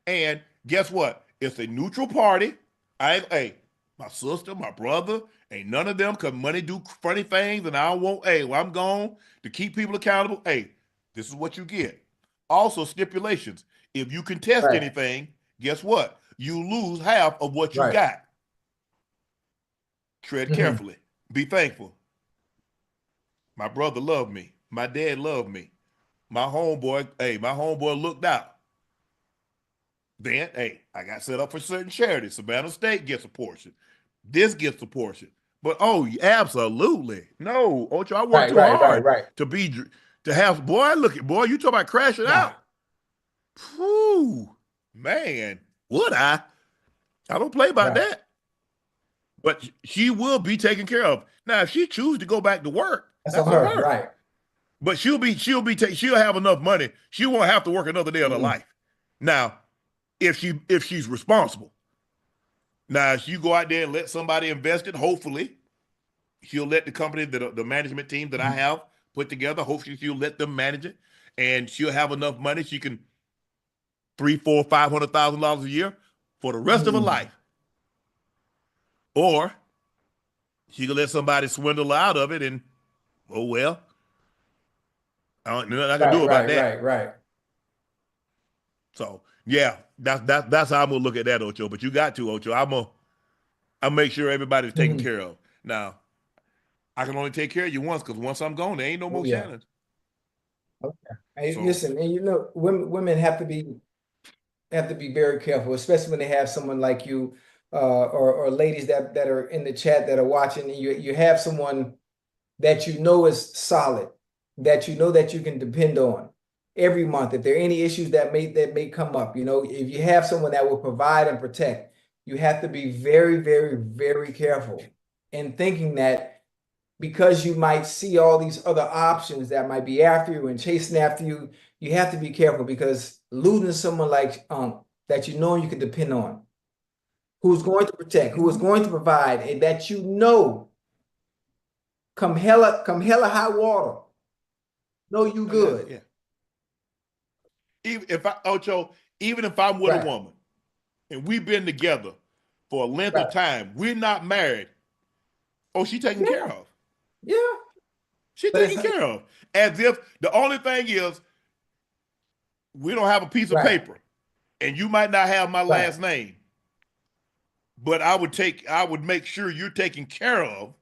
And guess what? It's a neutral party. Hey, my sister, my brother, ain't none of them because money do funny things, and I don't want, well, I'm gone to keep people accountable. Hey, this is what you get. Also, stipulations. If you contest Right. anything, guess what? You lose half of what you Right. got. Tread Mhm. carefully. Be thankful. My brother loved me. My dad loved me. My homeboy looked out. Then, I got set up for certain charities. Savannah State gets a portion. This gets a portion. But absolutely. No, Ocho, I worked too hard to have, boy, you talking about crashing out. Whew, man, would I? I don't play about that. But she will be taken care of. Now, if she chooses to go back to work, That's on her. Right. But she'll have enough money. She won't have to work another day of her life. Now, if she's responsible. Now, if you go out there and let somebody invest it, hopefully she'll let the company, the management team that I have put together, hopefully she'll let them manage it, and she'll have enough money she can $300,000, $400,000, $500,000 a year for the rest of her life. Or she can let somebody swindle her out of it, and oh well, nothing I can do about that. Right. So yeah, that's how I'm gonna look at that, Ocho. But you got to, Ocho. I'll make sure everybody's taken care of. Now, I can only take care of you once, because once I'm gone, there ain't no more Shannons. Okay. Hey, listen, and women have to be very careful, especially when they have someone like you, or ladies that are in the chat that are watching. You have someone that you know is solid, that you know that you can depend on every month. If there are any issues that may come up, if you have someone that will provide and protect, you have to be very, very, very careful in thinking that because you might see all these other options that might be after you and chasing after you, you have to be careful, because losing someone like that you know you can depend on, who's going to protect, who is going to provide, and that come hella high water, know you good. Yeah. Even if I'm with a woman and we've been together for a length of time, we're not married. Oh, she taken care of. Yeah. She taken care of. As if the only thing is we don't have a piece of paper, and you might not have my last name, but I would make sure you're taken care of.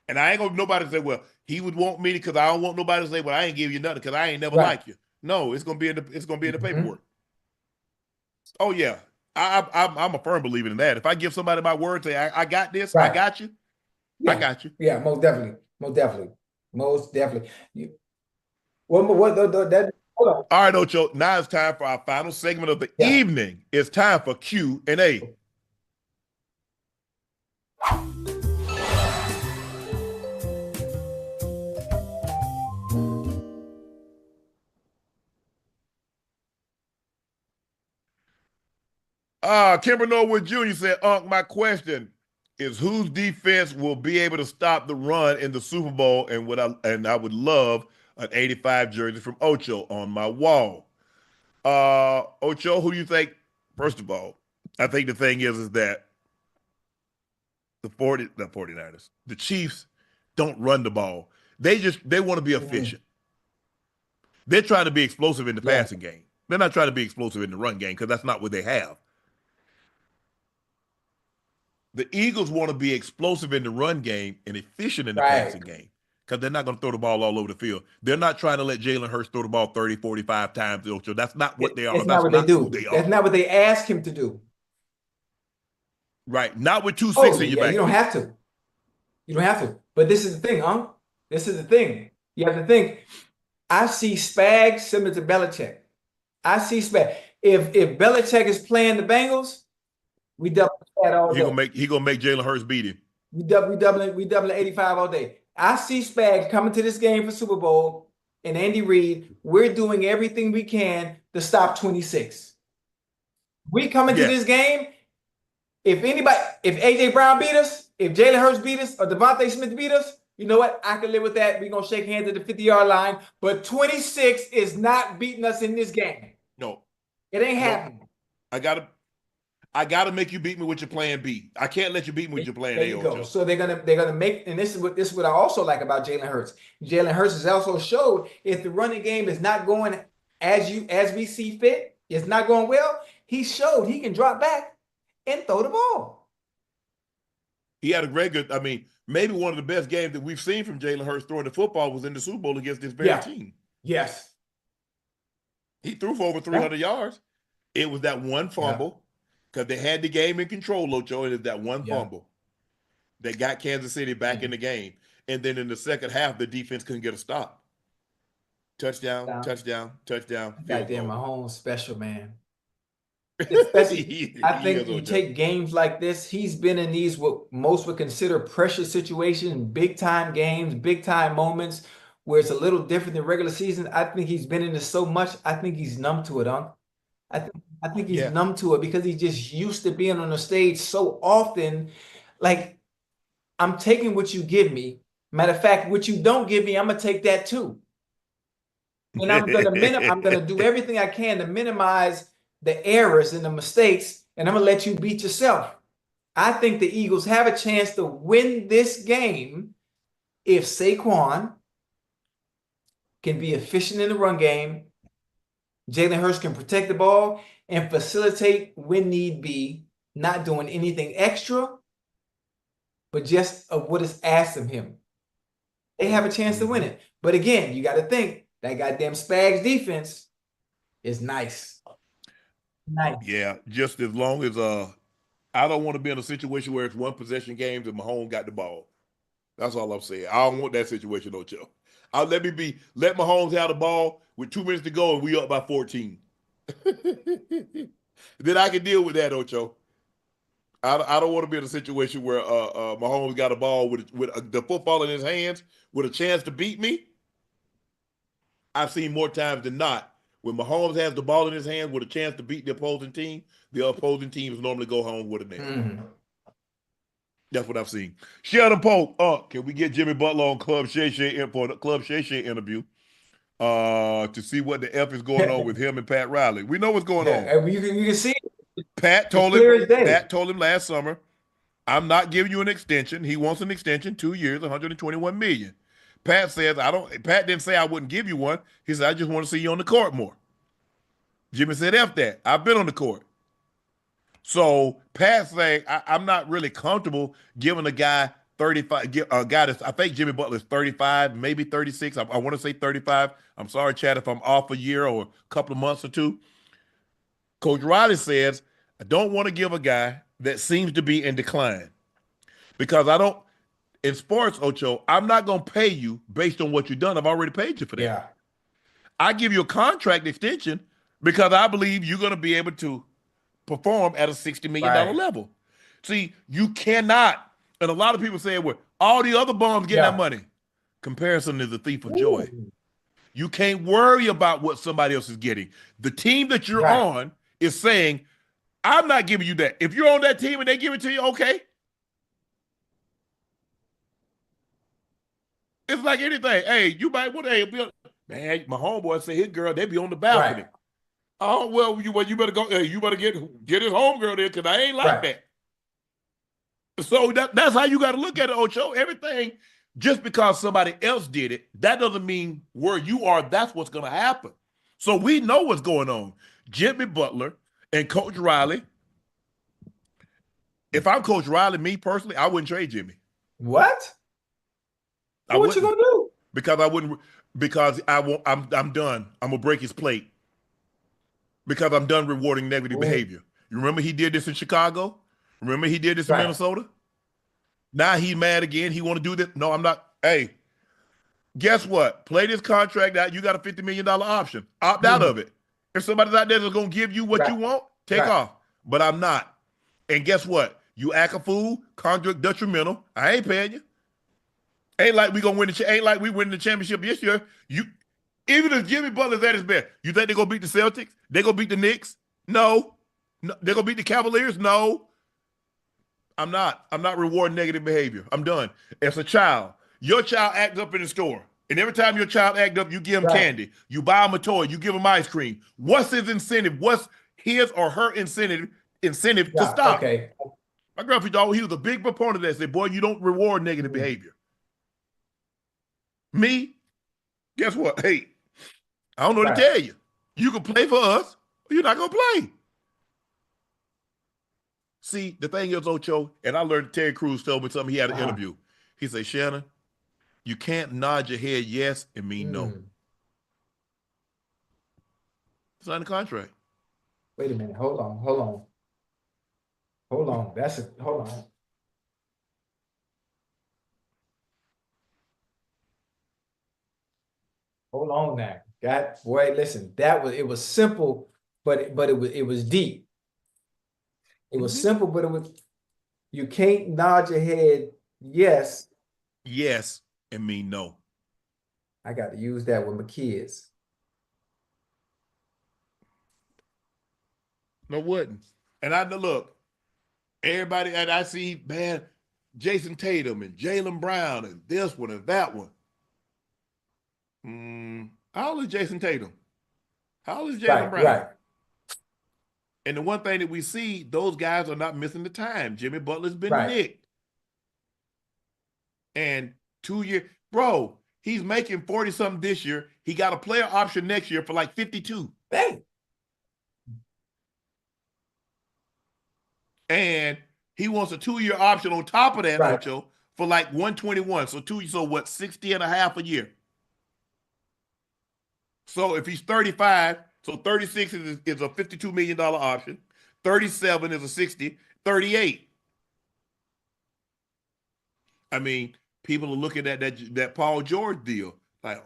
And I ain't gonna nobody say, well, he would want me because I don't want nobody to say, well, I ain't give you nothing because I ain't never like you. No, it's gonna be in the paperwork. Oh yeah, I'm a firm believer in that. If I give somebody my word, say I got this, I got you, I got you. Yeah, most definitely. Hold on. All right, Ocho. Now it's time for our final segment of the evening. It's time for Q&A. Kimber Norwood Jr. said, Unc, my question is whose defense will be able to stop the run in the Super Bowl, and I would love an 85 jersey from Ocho on my wall. Ocho, who do you think? First of all, I think the thing is that the 49ers, the Chiefs don't run the ball. They want to be efficient. They're trying to be explosive in the passing game. They're not trying to be explosive in the run game, because that's not what they have. The Eagles want to be explosive in the run game and efficient in the Right. passing game because they're not going to throw the ball all over the field. They're not trying to let Jalen Hurts throw the ball 30, 45 times. Ocho. That's not what they are. That's not what they who do. they That's are. not what they ask him to do. Right. Not with 2-6 Oh, in your yeah, back. you don't have to. You don't have to. But this is the thing, huh? This is the thing. You have to think. I see Spags similar to Belichick. I see Spags. If Belichick is playing the Bengals, we double that all day. He gonna make Jalen Hurts beat him. We doubling 85 all day. I see Spags coming to this game for Super Bowl and Andy Reid. We're doing everything we can to stop 26. We coming to this game. If AJ Brown beat us, if Jalen Hurts beat us, or Devontae Smith beat us, you know what? I can live with that. We're gonna shake hands at the 50-yard line. But 26 is not beating us in this game. No. It ain't happening. I gotta make you beat me with your plan B. I can't let you beat me with your plan There A. you go. So they're gonna make, and this is what I also like about Jalen Hurts. Jalen Hurts has also showed if the running game is not going as we see fit, it's not going well. He showed he can drop back and throw the ball. He had a great I mean, maybe one of the best games that we've seen from Jalen Hurts throwing the football was in the Super Bowl against this very team. Yes. He threw for over 300 yards. It was that one fumble because they had the game in control, Ocho, and it's that one fumble that got Kansas City back in the game. And then in the second half, the defense couldn't get a stop. Touchdown, touchdown. Goddamn, Mahomes special, man. Especially, I think you take games like this, he's been in these what most would consider pressure situations, big time games, big time moments where it's a little different than regular season. I think he's been in this so much, I think he's numb to it, Unc. I think he's numb to it because he's just used to being on the stage so often. Like, I'm taking what you give me. Matter of fact, what you don't give me, I'm gonna take that too. And I'm gonna do everything I can to minimize the errors and the mistakes, and I'm gonna let you beat yourself. I think the Eagles have a chance to win this game if Saquon can be efficient in the run game, Jalen Hurts can protect the ball and facilitate when need be, not doing anything extra, but just of what is asked of him. They have a chance to win it. But again, you got to think that goddamn Spags defense is nice. Nice. Yeah, just as long as I don't want to be in a situation where it's one possession games and Mahomes got the ball. That's all I'm saying. I don't want that situation, Ocho. Let Mahomes have the ball with 2 minutes to go and we up by 14. Then I can deal with that, Ocho. I don't want to be in a situation where Mahomes got a ball with the football in his hands with a chance to beat me. I've seen more times than not when Mahomes has the ball in his hands with a chance to beat the opposing teams normally go home with a nail. Mm-hmm. That's what I've seen. Sheldon Pope, can we get Jimmy Butler on Club Shay Shay for the Club Shay Shay interview to see what the F is going on with him and Pat Riley? We know what's going on. And you can see it. Pat told him last summer, I'm not giving you an extension. He wants an extension, 2 years, $121 million. Pat says, Pat didn't say I wouldn't give you one. He said, I just want to see you on the court more. Jimmy said, F that. I've been on the court. So Pat saying, I'm not really comfortable giving a guy 35, a guy that's, I think Jimmy Butler is 35, maybe 36. I want to say 35. I'm sorry, Chad, if I'm off a year or a couple of months or two. Coach Riley says, I don't want to give a guy that seems to be in decline because in sports, Ocho, I'm not going to pay you based on what you've done. I've already paid you for that. Yeah. I give you a contract extension because I believe you're going to be able to perform at a $60 million level. See, you cannot, and a lot of people say, well, all the other bums get that money. Comparison is a thief of joy. You can't worry about what somebody else is getting. The team that you're on is saying, I'm not giving you that. If you're on that team and they give it to you, okay. It's like anything. Hey, you might want to, man, my homeboy say his girl, they be on the balcony. Right. Oh, well, you better go. Hey, you better get his homegirl there because I ain't like that. So that's how you got to look at it, Ocho. Everything, just because somebody else did it, that doesn't mean where you are, that's what's going to happen. So we know what's going on. Jimmy Butler and Coach Riley, If I'm Coach Riley, me personally, I wouldn't trade Jimmy. What? What you gonna do? Because I wouldn't. Because I won't. I'm done. I'm gonna break his plate. Because I'm done rewarding negative behavior. You remember he did this in Chicago? Remember he did this in Minnesota? Now he's mad again. He want to do this. No, I'm not. Hey, guess what? Play this contract out. You got a $50 million option. Opt out of it. If somebody's out there that's going to give you what you want, take off. But I'm not. And guess what? You act a fool, conduct detrimental. I ain't paying you. Ain't like we gonna win ain't like we winning the championship this year. Even if Jimmy Butler's at his best, you think they're gonna beat the Celtics? They're gonna beat the Knicks? No. They're gonna beat the Cavaliers? No. I'm not rewarding negative behavior. I'm done. As a child, your child acts up in the store. And every time your child acts up, you give him candy. You buy him a toy. You give him ice cream. What's his incentive? What's his or her incentive to stop? Okay. My girlfriend, he was a big proponent of that. Said, boy, you don't reward negative behavior. Me, guess what? Hey, I don't know what to tell you. You can play for us, or you're not going to play. See, the thing is, Ocho, and I learned Terry Crews told me something. He had an interview. He said, Shannon, you can't nod your head yes and mean no. Sign the contract. Wait a minute. Hold on. Hold on. Hold on. Hold on now. Boy, listen, it was simple, but it was deep. It was simple, but you can't nod your head yes. Yes, and mean no. I got to use that with my kids. No, wouldn't. And look, everybody, and I see, man, Jason Tatum and Jaylen Brown and this one and that one. How old is Jason Tatum? How old is Jaylen Brown? Right. And the one thing that we see, those guys are not missing the time. Jimmy Butler's been nicked. And 2 years, bro, he's making 40-something this year. He got a player option next year for like 52. Bang. And he wants a 2-year option on top of that, Ocho, for like 121. So what, 60 and a half a year? So if he's 35, so 36 is a $52 million option. 37 is a 60, 38. I mean, people are looking at that Paul George deal like,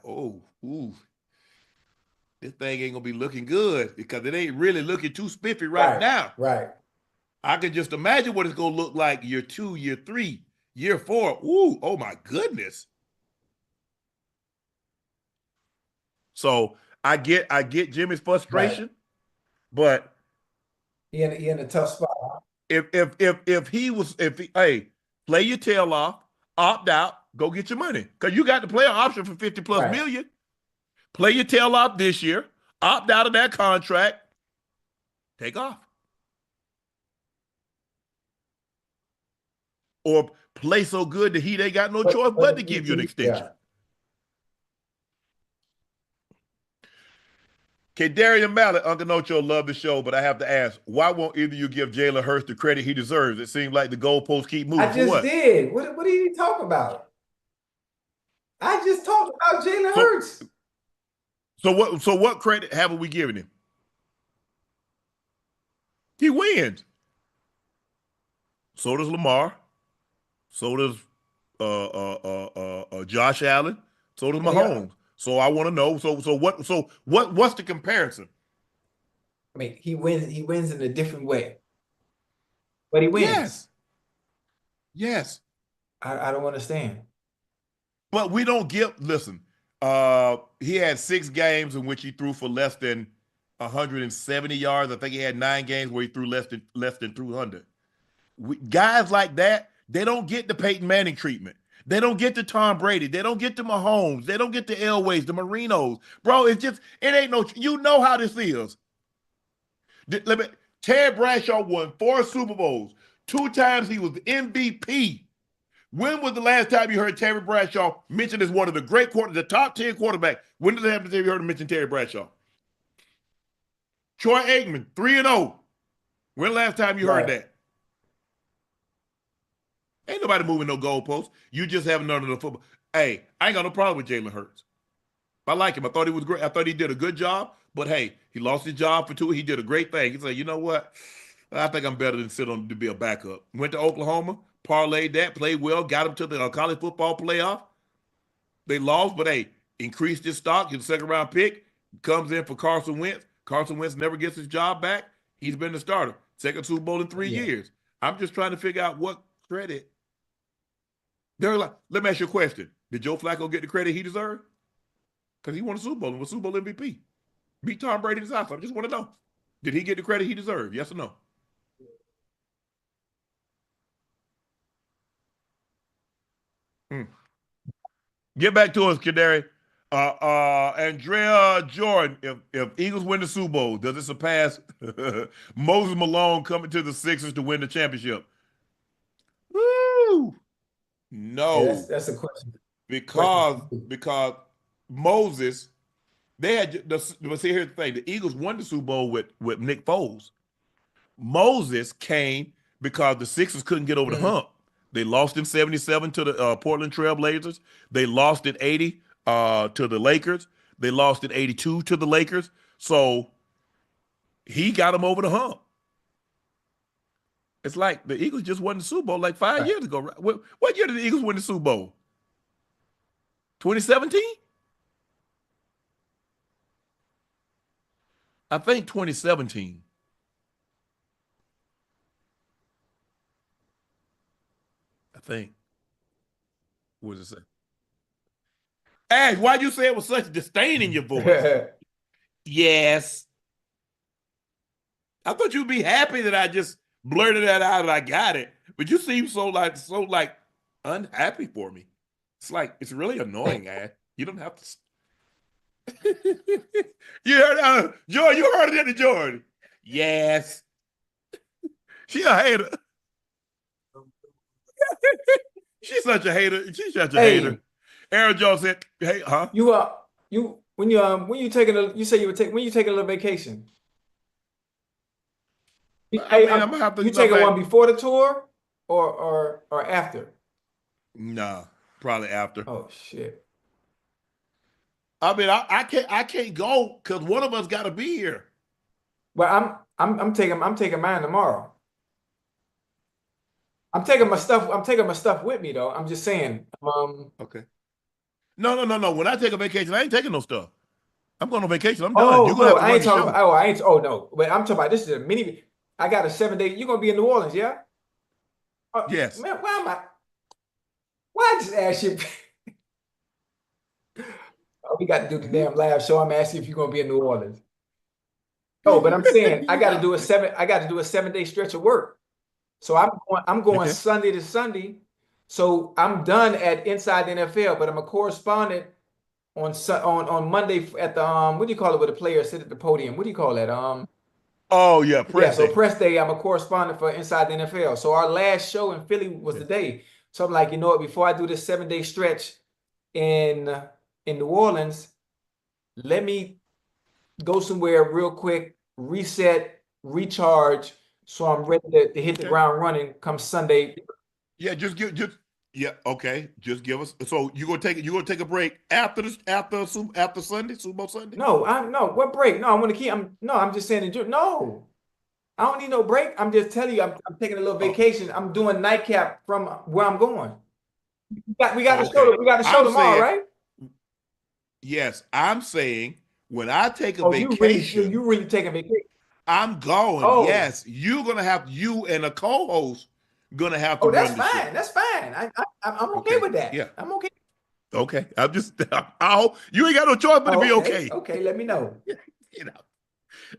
this thing ain't gonna be looking good because it ain't really looking too spiffy right now. Right. I can just imagine what it's gonna look like year 2, year 3, year 4. Ooh, oh my goodness. So I get Jimmy's frustration, but he in a tough spot. Huh? If he play your tail off, opt out, go get your money. Because you got the player option for 50+ million. Play your tail off this year, opt out of that contract, take off. Or play so good that they got no choice but to give you an extension. Yeah. Okay, Darian Mallett, Unc Ocho, love the show, but I have to ask, why won't either of you give Jalen Hurts the credit he deserves? It seems like the goalposts keep moving. I just did. What are you talking about? I just talked about Jalen Hurts. So what credit haven't we given him? He wins. So does Lamar. So does Josh Allen. So does Mahomes. Yeah. So I want to know. What's the comparison? I mean, he wins in a different way. But he wins. Yes. I don't understand. But we don't listen, he had 6 games in which he threw for less than 170 yards. I think he had 9 games where he threw less than 200. Guys like that, they don't get the Peyton Manning treatment. They don't get the Tom Brady. They don't get the Mahomes. They don't get the Elways, the Marinos. Bro, it ain't no, you know how this is. Terry Bradshaw won 4 Super Bowls. 2 times he was the MVP. When was the last time you heard Terry Bradshaw mentioned as one of the great the top 10 quarterbacks? When did it happen to you heard him mention Terry Bradshaw? Troy Aikman, 3-0. When the last time you heard that? Ain't nobody moving no goalposts. You just haven't none of the football. Hey, I ain't got no problem with Jalen Hurts. I like him. I thought he was great. I thought he did a good job. But hey, he lost his job for 2. He did a great thing. He said, you know what? I think I'm better than sit on to be a backup. Went to Oklahoma, parlayed that, played well, got him to the college football playoff. They lost, but hey, increased his stock. His second round pick comes in for Carson Wentz. Carson Wentz never gets his job back. He's been the starter. Second Super Bowl in 3 years. I'm just trying to figure out what credit. Let me ask you a question. Did Joe Flacco get the credit he deserved? Because he won a Super Bowl and was Super Bowl MVP. Beat Tom Brady in his house. I just want to know. Did he get the credit he deserved? Yes or no? Get back to us, Kadari. Andrea Jordan, if Eagles win the Super Bowl, does it surpass Moses Malone coming to the Sixers to win the championship? Woo! No. Yeah, that's a question. Because Moses, they had but see, here's the thing. The Eagles won the Super Bowl with Nick Foles. Moses came because the Sixers couldn't get over the hump. They lost in 77 to the Portland Trail Blazers. They lost in 80 to the Lakers. They lost in 82 to the Lakers. So he got them over the hump. It's like the Eagles just won the Super Bowl like 5 years ago. What year did the Eagles win the Super Bowl? 2017? I think 2017. I think. What does it say? Ash, why'd you say it with such disdain in your voice? Yes. I thought you'd be happy that I just blurted that out and I got it. But you seem so unhappy for me. It's really annoying, Ash. You don't have to. You heard Jordan, you heard it in Jordan. Yes. She a hater. She's such a hater. She's such a hater. Aaron Jones said, "Hey, huh? When you taking a you say you would take when you taking a little vacation? I'm gonna have to. You taking one before the tour or after? Nah, probably after. Oh shit! I mean, I can't go because one of us got to be here. Well, I'm taking mine tomorrow. I'm taking my stuff with me though. I'm just saying. Okay. No. When I take a vacation, I ain't taking no stuff. I'm going on vacation. I'm done. You're gonna have to I ain't run talking the about. Oh no. But I'm talking about this is a mini. I got a 7-day. You're gonna be in New Orleans, yeah? Yes. Man, why am I? Why I just ask you? We got to do the damn live show. I'm asking if you're gonna be in New Orleans. Oh, but I'm saying I got to do a 7-day stretch of work. So I'm going Sunday to Sunday. So I'm done at Inside the NFL, but I'm a correspondent on Monday at the what do you call it where the players sit at the podium? What do you call that? Oh yeah, press day. So press day. I'm a correspondent for Inside the NFL. So our last show in Philly was the day. So I'm like, you know what? Before I do this 7-day stretch in New Orleans, let me go somewhere real quick, reset, recharge, so I'm ready to hit the ground running come Sunday. Yeah, just okay. Just give us. So you gonna take a break after Sunday, Super Bowl Sunday? No, what break? No, I'm just saying no. I don't need no break. I'm just telling you, I'm taking a little vacation. I'm doing Nightcap from where I'm going. We got the show. We got the show tomorrow, right? Yes, I'm saying when I take a vacation, you really taking vacation? I'm going. Yes, you and a co-host gonna have to. That's fine. Show. That's fine. I'm okay with that. Yeah, I'm okay. Okay, I'm just. You ain't got no choice but to be okay. Okay, let me know.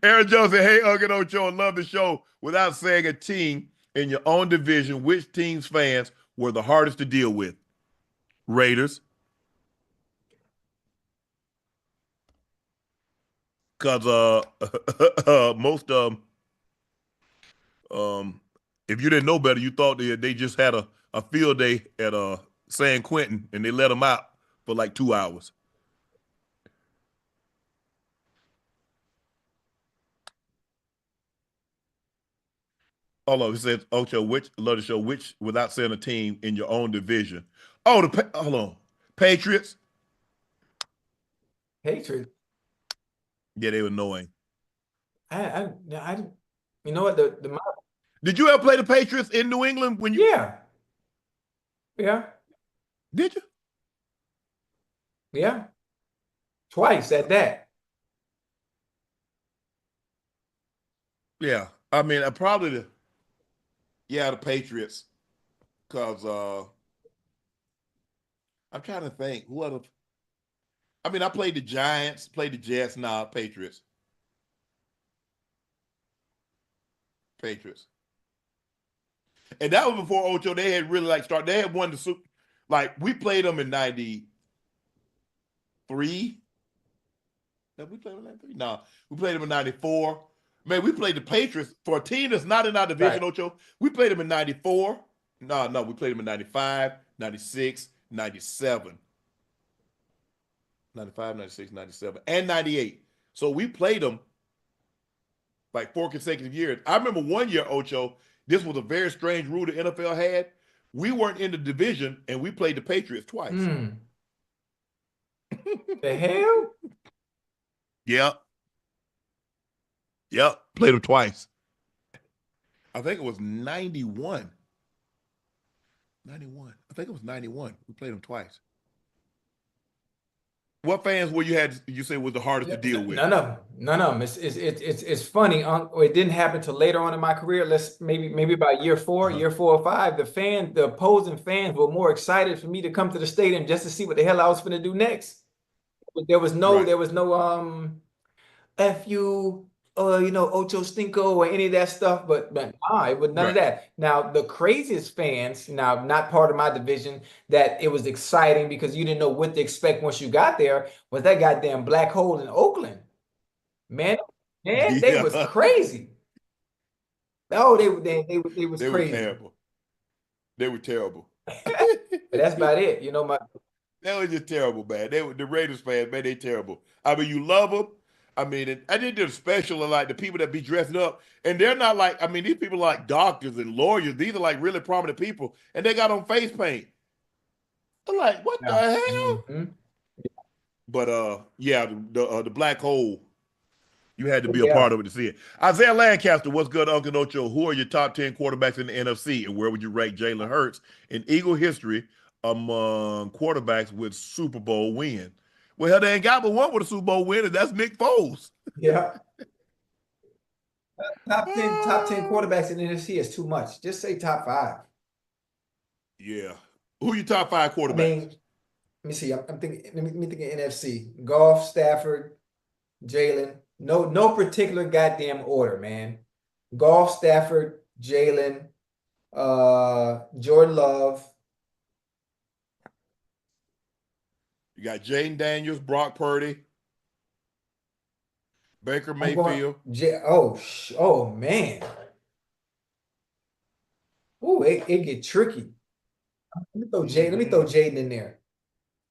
Aaron Jones said, "Hey, Unc Ocho, I love the show. Without saying a team in your own division, which team's fans were the hardest to deal with? Raiders." Because most if you didn't know better, you thought they just had a field day at San Quentin and they let them out for like 2 hours. Hold on, it says Ocho, love to show which without saying a team in your own division. Oh, hold on. Patriots. Patriots. Yeah, they were annoying. I you know what Did you ever play the Patriots in New England when you? Yeah. Did you? Yeah. Twice at that. Yeah. I mean, probably the Patriots. Because I'm trying to think who other. I mean, I played the Giants, played the Jets, Patriots. Patriots. And that was before Ocho. They had really started. They had won the Super. We played them in '93. Did we play them in '93? No, we played them in '94. Man, we played the Patriots for a team that's not in our division, right. Ocho. We played them in '94. No, we played them in '95, '96, '97. 95, 96, 97, and 98. So we played them 4 consecutive years. I remember one year, Ocho, this was a very strange rule the NFL had. We weren't in the division, and we played the Patriots twice. The hell? Yep. Played them twice. I think it was 91. 91. I think it was 91. We played them twice. What fans you say was the hardest to deal with? None of them. It's funny. It didn't happen till later on in my career. Maybe about year 4 or 5. The opposing fans were more excited for me to come to the stadium just to see what the hell I was going to do next. There was no F you, Ochocinco or any of that stuff, but it was none of that. Now, the craziest fans, not part of my division, that it was exciting because you didn't know what to expect once you got there, was that goddamn black hole in Oakland. Man, they was crazy. Oh, they was crazy. Were terrible. They were terrible. But that's about it. They were just terrible, man. The Raiders fans, man, they terrible. I mean, you love them. I mean, I did the special of the people that be dressing up, and they're not these people are doctors and lawyers. These are really prominent people, and they got on face paint. I'm like, what the hell? Mm-hmm. But the black hole, you had to be a part of it to see it. Isaiah Lancaster, what's good, Unc Ocho? Who are your top 10 quarterbacks in the NFC, and where would you rank Jalen Hurts in Eagle history among quarterbacks with Super Bowl win? Well, hell, they ain't got but one with a Super Bowl win, and that's Nick Foles. Yeah. Top 10 quarterbacks in the NFC is too much. Just say top 5. Yeah. Who are your top 5 quarterbacks? I mean, let me see. I'm thinking. Let me think of NFC. Goff, Stafford, Jalen. No particular goddamn order, man. Goff, Stafford, Jalen, Jordan Love. You got Jaden Daniels, Brock Purdy, Baker Mayfield. Oh man. Oh, it get tricky. Let me throw Jaden in there.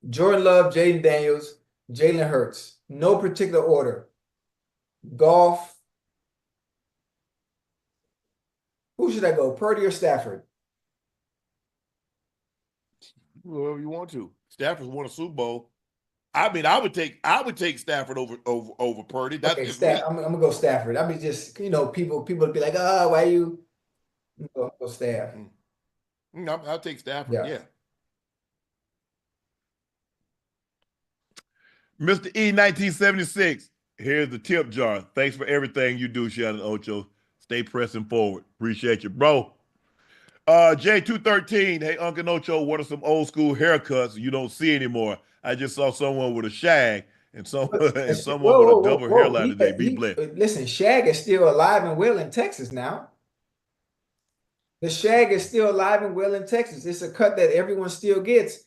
Jordan Love, Jaden Daniels, Jalen Hurts. No particular order. Goff. Who should I go? Purdy or Stafford? Whoever you want to. Stafford's won a Super Bowl. I mean, I would take Stafford over Purdy. That's okay. I'm gonna go Stafford. I mean, just people would be like, oh, why you? Go Stafford. I'll take Stafford. Yeah. Mr. E 1976. Here's the tip jar. Thanks for everything you do, Shannon Ocho. Stay pressing forward. Appreciate you, bro. J213. Hey, Unc Ocho, what are some old school haircuts you don't see anymore? I just saw someone with a shag and someone with a double hairline today. Be blessed. Listen, shag is still alive and well in Texas now. The shag is still alive and well in Texas. It's a cut that everyone still gets.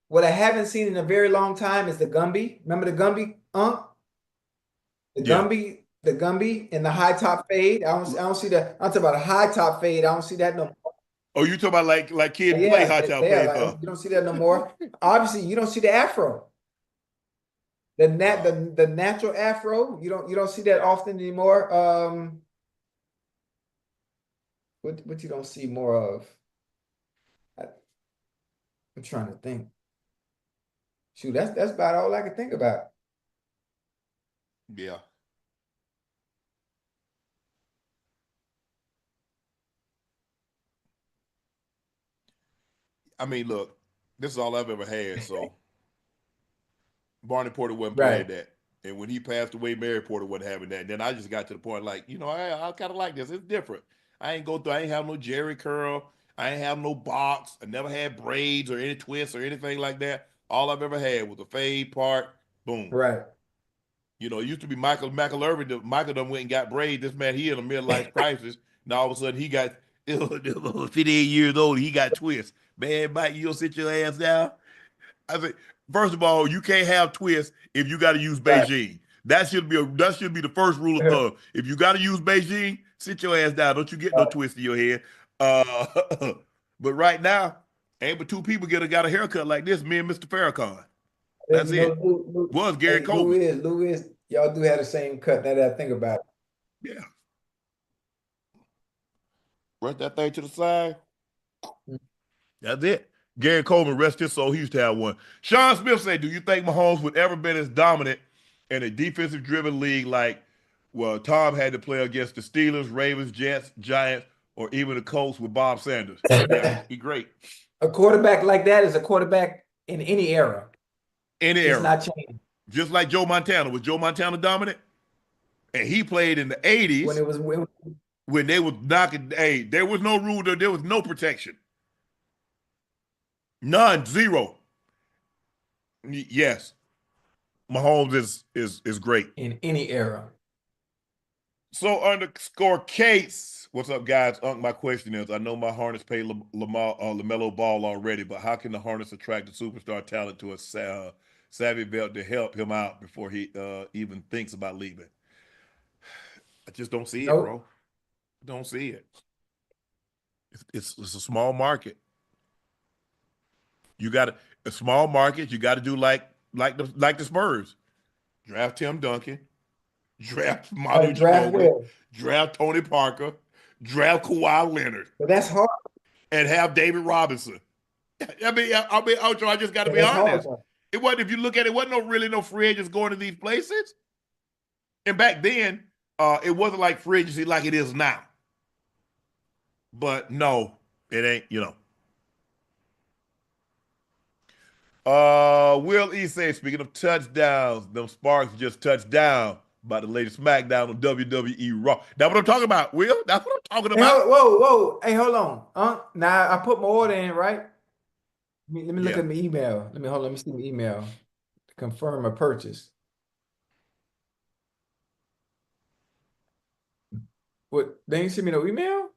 What I haven't seen in a very long time is the Gumby. Remember the Gumby, Unc? The Gumby and the high top fade. I don't see that. I'm talking about a high top fade. I don't see that no more. Oh, you talking about like Kid Play high top fade? You don't see that no more. Obviously, you don't see the afro. The natural afro. You don't see that often anymore. what you don't see more of? I'm trying to think. Shoot, that's about all I can think about. Yeah. I mean, look, this is all I've ever had. So Barney Porter wasn't playing Right. that. And when he passed away, Mary Porter wasn't having that. And then I just got to the point like, I kind of like this. It's different. I ain't have no Jerry curl. I ain't have no box. I never had braids or any twists or anything like that. All I've ever had was a fade part. Boom. Right. It used to be Michael McIlvin. Michael done went and got braids. This man, he in a midlife crisis. Now all of a sudden he got 58 years old. He got twists. Man, Mike, you don't sit your ass down. I say, first of all, you can't have twists if you got to use Right. Beijing. That should be the first rule of thumb. If you got to use Beijing, sit your ass down. Don't you get no twist in your head. But right now, ain't but two people got a haircut like this. Me and Mr. Farrakhan. That's it. Was Gary Coleman. Lou is, y'all do have the same cut. Now that I think about it. Yeah. Rest that thing to the side. That's it. Gary Coleman, rest his soul, he used to have one. Sean Smith said, do you think Mahomes would ever been as dominant in a defensive-driven league like, well, Tom had to play against the Steelers, Ravens, Jets, Giants, or even the Colts with Bob Sanders? Yeah, he great. A quarterback like that is a quarterback in any era. Any era. It's not changing. Just like Joe Montana. Was Joe Montana dominant? And he played in the 80s. When they was knocking, there was no rule, there was no protection. None, zero. Yes. Mahomes is great. In any era. So underscore Case. What's up, guys? Unc, my question is, I know my Hornets pay LaMelo Ball already, but how can the Hornets attract the superstar talent to a savvy vet to help him out before he even thinks about leaving? I just don't see it, bro. Don't see it. It's a small market. You got a small market. You got to do like the Spurs. Draft Tim Duncan. Draft Manu Ginobili. Draft Tony Parker. Draft Kawhi Leonard. But that's hard. And have David Robinson. I mean, Ocho, I just got to be honest. It wasn't, if you look at it, wasn't really no free agents going to these places. And back then, it wasn't like free agency like it is now. But no, it ain't, Will E say, speaking of touchdowns, them Sparks just touched down by the latest SmackDown on WWE Raw. That's what I'm talking about, Will. That's what I'm talking about. Hey, whoa. Hey, hold on. Now I put my order in, right? Let me look at my email. Let me see my email to confirm my purchase. What? They ain't send me no email?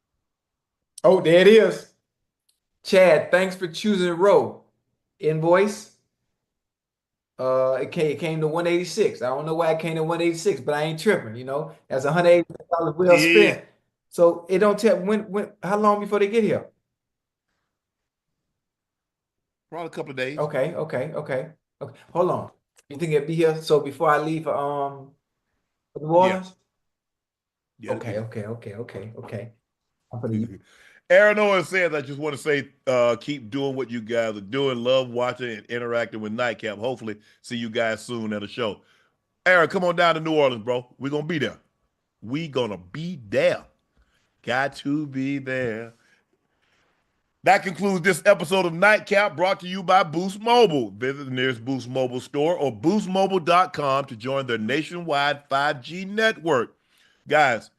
Oh, there it is. Chad, thanks for choosing Row. Invoice. It came to 186. I don't know why it came to 186, but I ain't tripping, That's $180 well spent. So it don't tell when how long before they get here? Probably a couple of days. Okay. Hold on. You think it'd be here? So before I leave for the Waters? Yeah. Okay. Aaron Owens says, I just want to say, keep doing what you guys are doing. Love watching and interacting with Nightcap. Hopefully see you guys soon at a show. Aaron, come on down to New Orleans, bro. We're going to be there. We going to be there. Got to be there. That concludes this episode of Nightcap, brought to you by Boost Mobile. Visit the nearest Boost Mobile store or boostmobile.com to join their nationwide 5G network. Guys,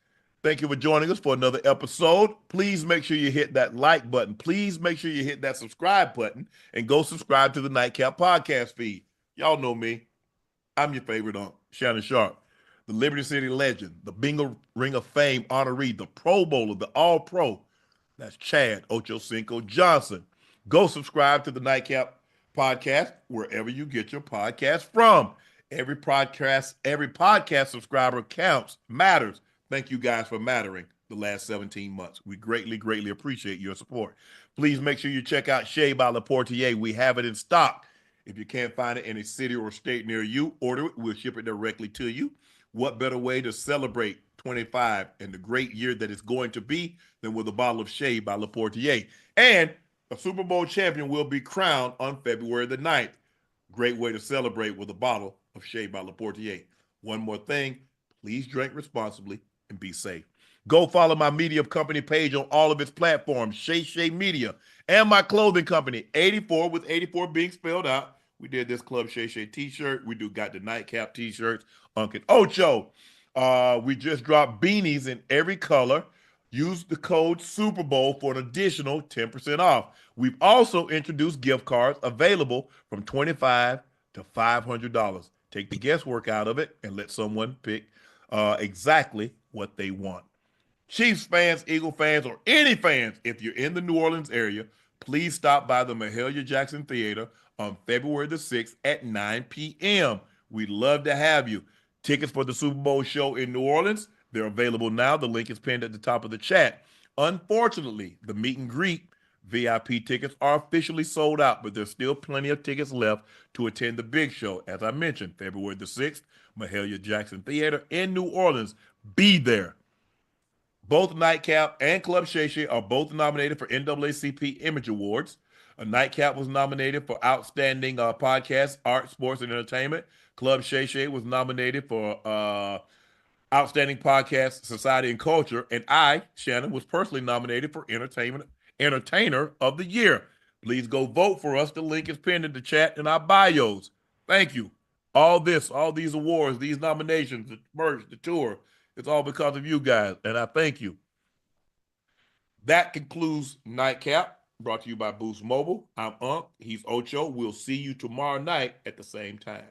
thank you for joining us for another episode. Please make sure you hit that like button. Please make sure you hit that subscribe button and go subscribe to the Nightcap podcast feed. Y'all know me. I'm your favorite Unc, Shannon Sharpe, the Liberty City legend, the Bingo Ring of Fame honoree, the Pro Bowler, the All-Pro. That's Chad Ochocinco Johnson. Go subscribe to the Nightcap podcast wherever you get your podcast from. Every podcast subscriber counts, matters. Thank you guys for mattering the last 17 months. We greatly, greatly appreciate your support. Please make sure you check out Shea by Le Portier. We have it in stock. If you can't find it in a city or state near you, order it. We'll ship it directly to you. What better way to celebrate 25 and the great year that it's going to be than with a bottle of Shea by Laportier. And a Super Bowl champion will be crowned on February the 9th. Great way to celebrate with a bottle of Shea by Laportier. One more thing, please drink responsibly and be safe. Go follow my media company page on all of its platforms, Shea Media, and my clothing company, 84 with 84 being spelled out. We did this Club Shea t-shirt. We got the Nightcap t-shirts, Unc Ocho. We just dropped beanies in every color. Use the code Super Bowl for an additional 10% off. We've also introduced gift cards available from $25 to $500. Take the guesswork out of it and let someone pick exactly what they want. Chiefs fans, Eagle fans, or any fans, if you're in the New Orleans area, please stop by the Mahalia Jackson Theater on February the 6th at 9 p.m. We'd love to have you. Tickets for the Super Bowl show in New Orleans, they're available now. The link is pinned at the top of the chat. Unfortunately, the meet and greet VIP tickets are officially sold out, but there's still plenty of tickets left to attend the big show. As I mentioned, February the 6th, Mahalia Jackson Theater in New Orleans. Be there. Both Nightcap and Club Shay are both nominated for NAACP Image Awards. A Nightcap was nominated for Outstanding Podcast, Art, Sports, and Entertainment. Club Shay was nominated for Outstanding Podcast, Society, and Culture. And I, Shannon, was personally nominated for Entertainer of the Year. Please go vote for us. The link is pinned in the chat in our bios. Thank you. All these awards, these nominations, the merch, the tour, it's all because of you guys, and I thank you. That concludes Nightcap, brought to you by Boost Mobile. I'm Unc. He's Ocho. We'll see you tomorrow night at the same time.